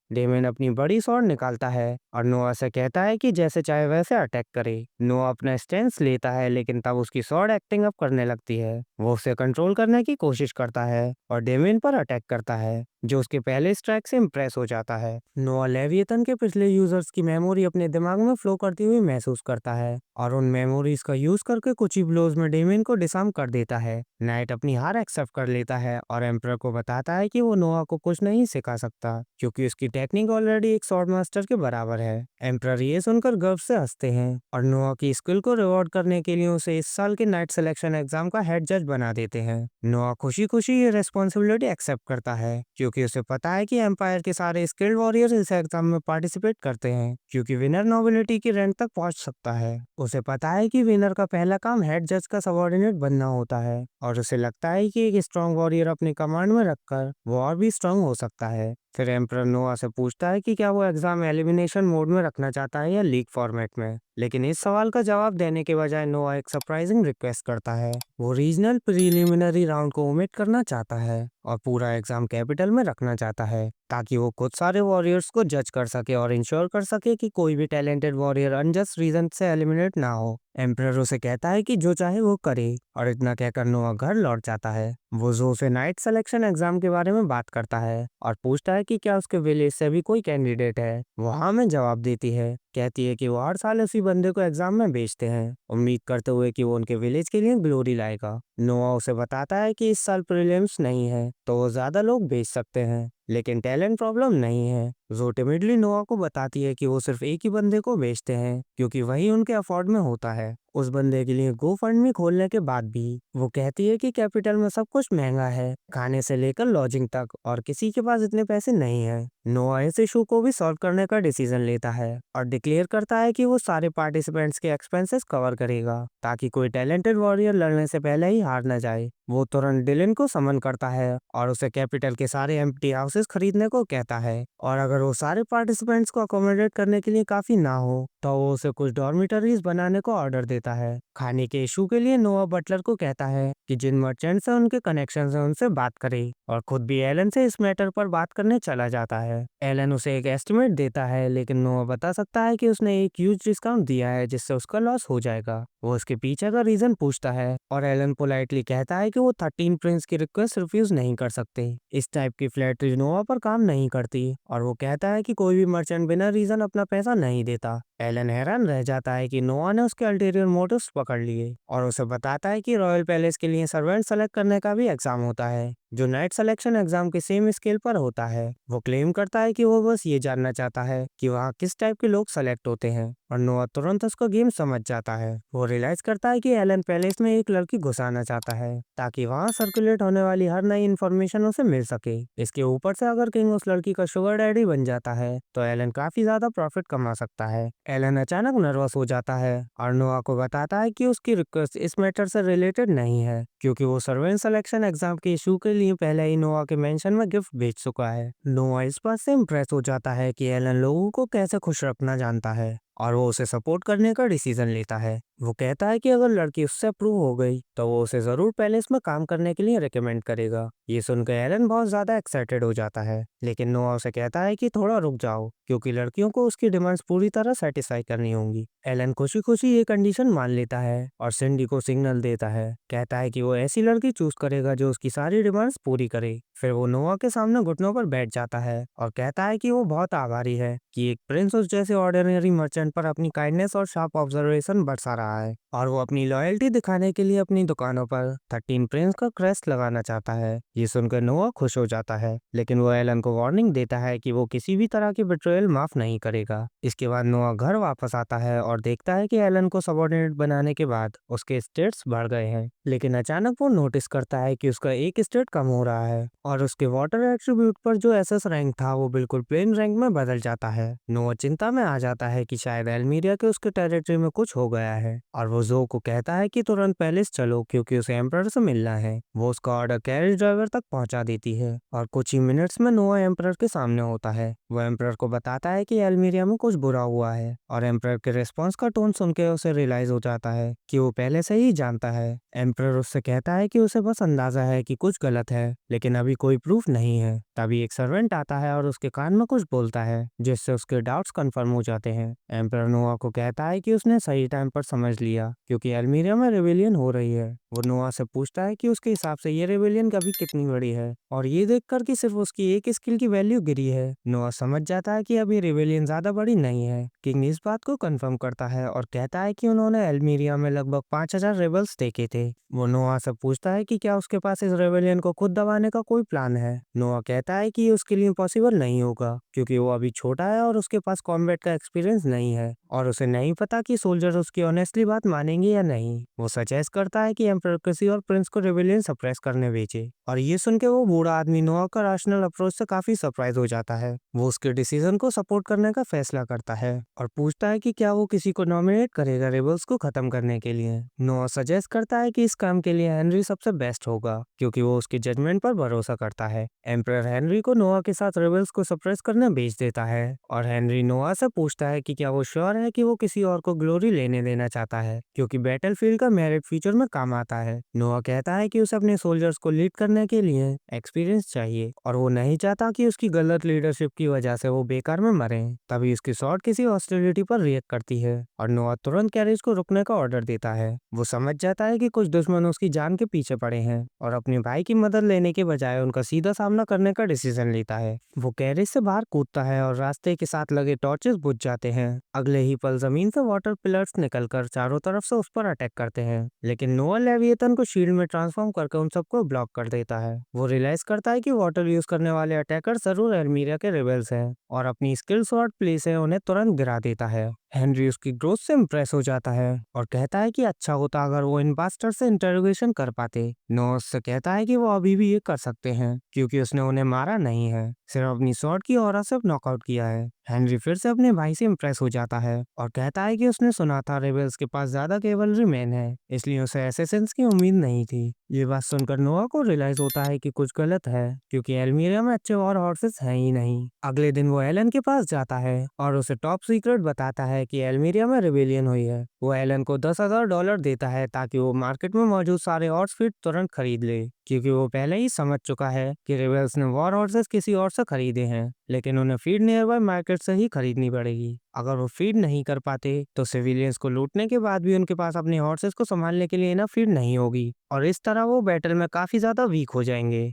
डेमियन अपनी बड़ी स्वॉर्ड निकालता है और नोआ से कहता है कि जैसे चाहे वैसे अटैक करे। नोआ अपना स्टैंस लेता है लेकिन तब उसकी स्वॉर्ड एक्टिंग अप करने लगती है। वो उसे कंट्रोल करने की कोशिश करता है और डेमियन पर अटैक करता है जो उसके पहले स्ट्राइक से इम्प्रेस हो जाता है। नोआ लेविएथन के पिछले यूजर्स की मेमोरी अपने दिमाग में फ्लो करती हुई महसूस करता है और उन मेमोरीज का यूज करके कुछ ही ब्लोज में डेमियन को डिसआर्म कर देता है। नाइट अपनी हार एक्सेप्ट कर लेता है और एम्परर को बताता है कि वो नोआ को कुछ नहीं सिखा सकता क्योंकि उसकी टेक्निक ऑलरेडी एक स्वॉर्ड मास्टर के बराबर है। एम्परर ये सुनकर गर्व से हंसते हैं और नोआ की स्किल को रिवॉर्ड करने के लिए उसे इस साल के नाइट सिलेक्शन एग्जाम का हेड जज बना देते हैं। नोआ खुशी खुशी ये रेस्पॉन्सिबिलिटी एक्सेप्ट करता है क्योंकि उसे पता है कि एम्पायर के सारे स्किल्ड वॉरियर्स इस एग्जाम में पार्टिसिपेट करते हैं क्योंकि विनर नोबिलिटी की रैंक तक पहुंच सकता है। उसे पता है कि विनर का पहला काम हेड जज का सबॉर्डिनेट बनना होता है और उसे लगता है कि एक स्ट्रॉन्ग वॉरियर अपने कमांड में रखकर वो और भी स्ट्रॉन्ग हो सकता है। फिर एम्परर नोआ से पूछता है कि क्या वो एग्जाम एलिमिनेशन मोड में रखना चाहता है या लीग फॉर्मेट में, लेकिन इस सवाल का जवाब देने के बजाय नोआ एक सरप्राइजिंग रिक्वेस्ट करता है। वो रीजनल प्रीलिमिनरी राउंड को ओमिट करना चाहता है और पूरा एग्जाम कैपिटल में रखना चाहता है ताकि वो खुद सारे वॉरियर्स को जज कर सके और इंश्योर कर सके कि कोई भी टैलेंटेड वॉरियर अनजस्ट रीजन से एलिमिनेट ना हो। एम्परर उसे कहता है कि जो चाहे वो करे और इतना कहकर नोआ घर लौट जाता है। वो जो से नाइट सिलेक्शन एग्जाम के बारे में बात करता है और पूछता है कि क्या उसके विलेज से भी कोई कैंडिडेट है। वो हाँ में जवाब देती है। कहती है कि वो हर साल उसी बंदे को एग्जाम में भेजते हैं उम्मीद करते हुए कि वो उनके विलेज के लिए ग्लोरी लाएगा। नोआ उसे बताता है कि इस साल प्रीलिम्स नहीं है तो वो ज्यादा लोग भेज सकते हैं लेकिन टैलेंट प्रॉब्लम नहीं है। जो टिमिडली नोआ को बताती है कि वो सिर्फ एक ही बंदे को भेजते हैं क्योंकि वही उनके अफोर्ड में होता है। उस बंदे के लिए गो फंड में खोलने के बाद भी वो कहती है कि कैपिटल में सब कुछ महंगा है, खाने से लेकर लॉजिंग तक, और किसी के पास इतने पैसे नहीं है। नोआ इस इशू को भी सॉल्व करने का डिसीजन लेता है और डिक्लेयर करता है कि वो सारे पार्टिसिपेंट्स के एक्सपेंसेस कवर करेगा ताकि कोई टैलेंटेड वॉरियर लड़ने से पहले ही हार न जाए। वो तुरंत डिलन को समन करता है और उसे कैपिटल के सारे एम्प्टी हाउसेस खरीदने को कहता है और अगर वो सारे पार्टिसिपेंट्स को अकोमोडेट करने के लिए काफी ना हो तो वो उसे कुछ डॉर्मिटरीज बनाने को ऑर्डर देता है। खाने के इशू के लिए नोआ बटलर को कहता है कि जिन मर्चेंट से उनके कनेक्शन है उनसे बात करे और खुद भी एलन से इस मैटर पर बात करने चला जाता है। एलन उसे एक एस्टिमेट देता है लेकिन नोआ बता सकता है कि उसने एक ह्यूज डिस्काउंट दिया है जिससे उसका लॉस हो जाएगा। वो उसके पीछे का रीजन पूछता है और एलन पोलाइटली कहता है कि वो 13 प्रिंस की रिक्वेस्ट रिफ्यूज नहीं कर सकते। इस टाइप की फ्लैटरी नोआ पर काम नहीं करती और वो कहता है कि कोई भी मर्चेंट बिना रीजन अपना पैसा नहीं देता। एलन हैरान रह जाता है कि नोआ ने उसके अल्टीरियर मोटिव्स पकड़ लिए और उसे बताता है कि रॉयल पैलेस के लिए सर्वेंट सेलेक्ट करने का भी एग्जाम होता है जो नाइट सिलेक्शन एग्जाम के सेम स्केल पर होता है। वो क्लेम करता है कि वो बस ये जानना चाहता है कि वहाँ किस टाइप के लोग सेलेक्ट होते हैं और नोआ तुरंत उसका गेम समझ जाता है। वो रियलाइज करता है कि एलन पैलेस में एक लड़की घुसाना चाहता है ताकि वहाँ सर्कुलेट होने वाली हर नई इन्फॉर्मेशन उसे मिल सके। इसके ऊपर से अगर किंग उस लड़की का शुगर डैडी बन जाता है तो एलन काफी ज्यादा प्रॉफिट कमा सकता है। एलन अचानक नर्वस हो जाता है और नोआ को बताता है कि उसकी रिक्वेस्ट इस मैटर से रिलेटेड नहीं है, क्योंकि वो सर्वेंट सिलेक्शन एग्जाम के इशू के लिए पहले ही नोआ के मेंशन में गिफ्ट भेज चुका है। नोआ इस बात से इम्प्रेस हो जाता है कि एलन लोगों को कैसे खुश रखना जानता है और वो उसे सपोर्ट करने का डिसीजन लेता है। वो कहता है कि अगर लड़की उससे अप्रूव हो गई तो वो उसे जरूर पैलेस में काम करने के लिए रिकमेंड करेगा। ये सुनकर एलन बहुत ज्यादा एक्साइटेड हो जाता है, लेकिन नोआ उसे कहता है कि थोड़ा रुक जाओ, क्योंकि लड़कियों को उसकी डिमांड्स पूरी तरह सेटिस्फाई करनी होंगी। एलन खुशी खुशी ये कंडीशन मान लेता है और सिंडी को सिग्नल देता है। कहता है कि वो ऐसी लड़की चूज करेगा जो उसकी सारी डिमांड्स पूरी करे। फिर वो नोआ के सामने घुटनों पर बैठ जाता है और कहता है कि वो बहुत आभारी है कि एक प्रिंस उस जैसे ऑर्डिनरी मर्चेंट पर अपनी काइंडनेस और शार्प ऑब्जर्वेशन बरसा रहा है, और वो अपनी लॉयल्टी दिखाने के लिए अपनी दुकानों पर 13 प्रिंस का क्रेस्ट लगाना चाहता है। ये सुनकर नोआ खुश हो जाता है, लेकिन वो एलन को वार्निंग देता है कि वो किसी भी तरह की बिट्रेयल माफ नहीं करेगा। इसके बाद नोआ घर वापस आता है और देखता है कि एलन को सबऑर्डिनेट बनाने के बाद उसके स्टेट्स बढ़ गए हैं, लेकिन अचानक वो नोटिस करता है कि उसका एक स्टेट कम हो रहा है और उसके वाटर एट्रीब्यूट पर जो एसएस रैंक था वो बिल्कुल प्लेन रैंक में बदल जाता है। नोआ चिंता में आ जाता है कि शायद एल्मीरिया के उसके टेरिटरी में कुछ हो गया है और वो जो को कहता है कि तुरंत पैलेस चलो, क्योंकि उसे एम्परर से मिलना है। वो उसका ऑर्डर कैरेज ड्राइवर तक पहुंचा देती है और कुछ ही मिनट्स में नोआ एम्परर के सामने होता है। वो एम्परर को बताता है कि एल्मीरिया में कुछ बुरा हुआ है और एम्परर के रिस्पॉन्स का टोन सुन के उसे रियलाइज हो जाता है कि वो पहले से ही जानता है। एम्परर उससे कहता है कि उसे बस अंदाजा है कि कुछ गलत है, लेकिन अभी कोई प्रूफ नहीं है। तभी एक सर्वेंट आता है और उसके कान में कुछ बोलता है, जिससे उसके डाउट्स कंफर्म हो जाते हैं। एम्परर नोआ को कहता है कि उसने सही टाइम पर समझ लिया, क्योंकि एल्मीरिया में रेवेलियन हो रही है। वो नोआ से पूछता है कि उसके हिसाब से ये रेवेलियन कभी कितनी बड़ी है, और ये देखकर कि सिर्फ उसकी एक स्किल की वैल्यू गिरी है, नोआ समझ जाता है कि अभी रेवेलियन ज्यादा बड़ी नहीं है। किंग इस बात को कंफर्म करता है और कहता है कि उन्होंने एल्मीरिया में लगभग 5000 रेबल्स देखे थे। वो नोआ से पूछता है कि क्या उसके पास इस रेवेलियन को खुद दबाने का कोई प्लान है। नोआ कहता है कि ये उसके लिए पॉसिबल नहीं होगा, क्योंकि वो अभी छोटा है और उसके पास कॉम्बैट का एक्सपीरियंस नहीं है और उसे नहीं पता कि सोल्जर्स उसकी ऑनेस्टली बात मानेंगे या नहीं। वो सजेस्ट करता है कि एम्परर किसी और प्रिंस को रेवेलियन सप्रेस करने भेजे, और ये सुन के वो बूढ़ा आदमी नोआ का रैशनल अप्रोच से काफी सरप्राइज हो जाता है। वो उसके डिसीजन को सपोर्ट करने का फैसला करता है और पूछता है कि क्या वो किसी को नॉमिनेट करेगा रेबल्स को खत्म करने के लिए। नोआ सजेस्ट करता है कि इस काम के लिए हेनरी सबसे बेस्ट होगा, क्योंकि वो उसकी जजमेंट पर भरोसा करता है। एम्परर हेनरी को नोआ के साथ रेबल्स को सप्रेस करने भेज देता है और हेनरी नोआ से पूछता है कि क्या वो श्योर है कि वो किसी और को ग्लोरी लेने देना चाहता है, क्योंकि बैटलफील्ड का मेरिट फ्यूचर में काम आता है। नोआ कहता है कि उसे अपने सोल्जर्स को लीड करने के लिए एक्सपीरियंस चाहिए और वो नहीं चाहता कि उसकी गलत लीडरशिप की वजह से वो बेकार में मरे। तभी उसकी शॉट किसी हॉस्टिलिटी पर रिएक्ट करती है और नोआ तुरंत कैरेज को रुकने का ऑर्डर देता है। वो समझ जाता है कि कुछ दुश्मन उसकी जान के पीछे पड़े हैं और अपने भाई की मदद लेने के बजाय उनका सीधा सामना करने का डिसीजन लेता है। वो कैरेज से बाहर कूदता है और रास्ते के साथ लगे टॉर्चेस बुझ जाते हैं। अगले ही पल जमीन से वाटर पिलर्स निकलकर चारों तरफ से उस पर अटैक करते हैं, लेकिन नोआ लेविएथन को शील्ड में ट्रांसफॉर्म करके उन सबको ब्लॉक कर देता है। वो रियलाइज करता है कि वाटर यूज करने वाले अटैकर जरूर एल्मीरिया के रेबल्स हैं और अपनी स्किल शॉट प्ले से उन्हें तुरंत गिरा देता है। हेनरी उसकी ग्रोथ से इम्प्रेस हो जाता है और कहता है कि अच्छा होता अगर वो इन बास्टर से इंटरोगेशन कर पाते। नोआ उससे कहता है कि वो अभी भी ये कर सकते हैं, क्योंकि उसने उन्हें मारा नहीं है, सिर्फ अपनी शॉट की ऑरा से नॉकआउट किया है। हेनरी फिर से अपने भाई से इम्प्रेस हो जाता है और कहता है कि उसने सुना था रेबल्स के पास ज्यादा केवलरी मैन है, इसलिए उसे एसेसिन्स की उम्मीद नहीं थी। ये बात सुनकर नोआ को रियलाइज होता है कि कुछ गलत है, क्योंकि एल्मीरिया में अच्छे वॉर हॉर्सेस हैं ही नहीं। अगले दिन वो एलन के पास जाता है और उसे टॉप सीक्रेट बताता है कि एल्मीरिया में रिबेलियन हुई है। वो एलन को $10,000 देता है ताकि वो मार्केट में मौजूद सारे हॉर्स फीड तुरंत खरीद ले, क्योंकि वो पहले ही समझ चुका है कि रेबल्स ने वॉर हॉर्सेस किसी और से खरीदे हैं, लेकिन उन्हें फीड नियर बाय मार्केट से ही खरीदनी पड़ेगी। अगर वो फीड नहीं कर पाते तो सिविलियंस को लूटने के बाद भी उनके पास अपने हॉर्सेस को संभालने के लिए ना फीड नहीं होगी और इस तरह वो बैटल में काफी ज्यादा वीक हो जाएंगे।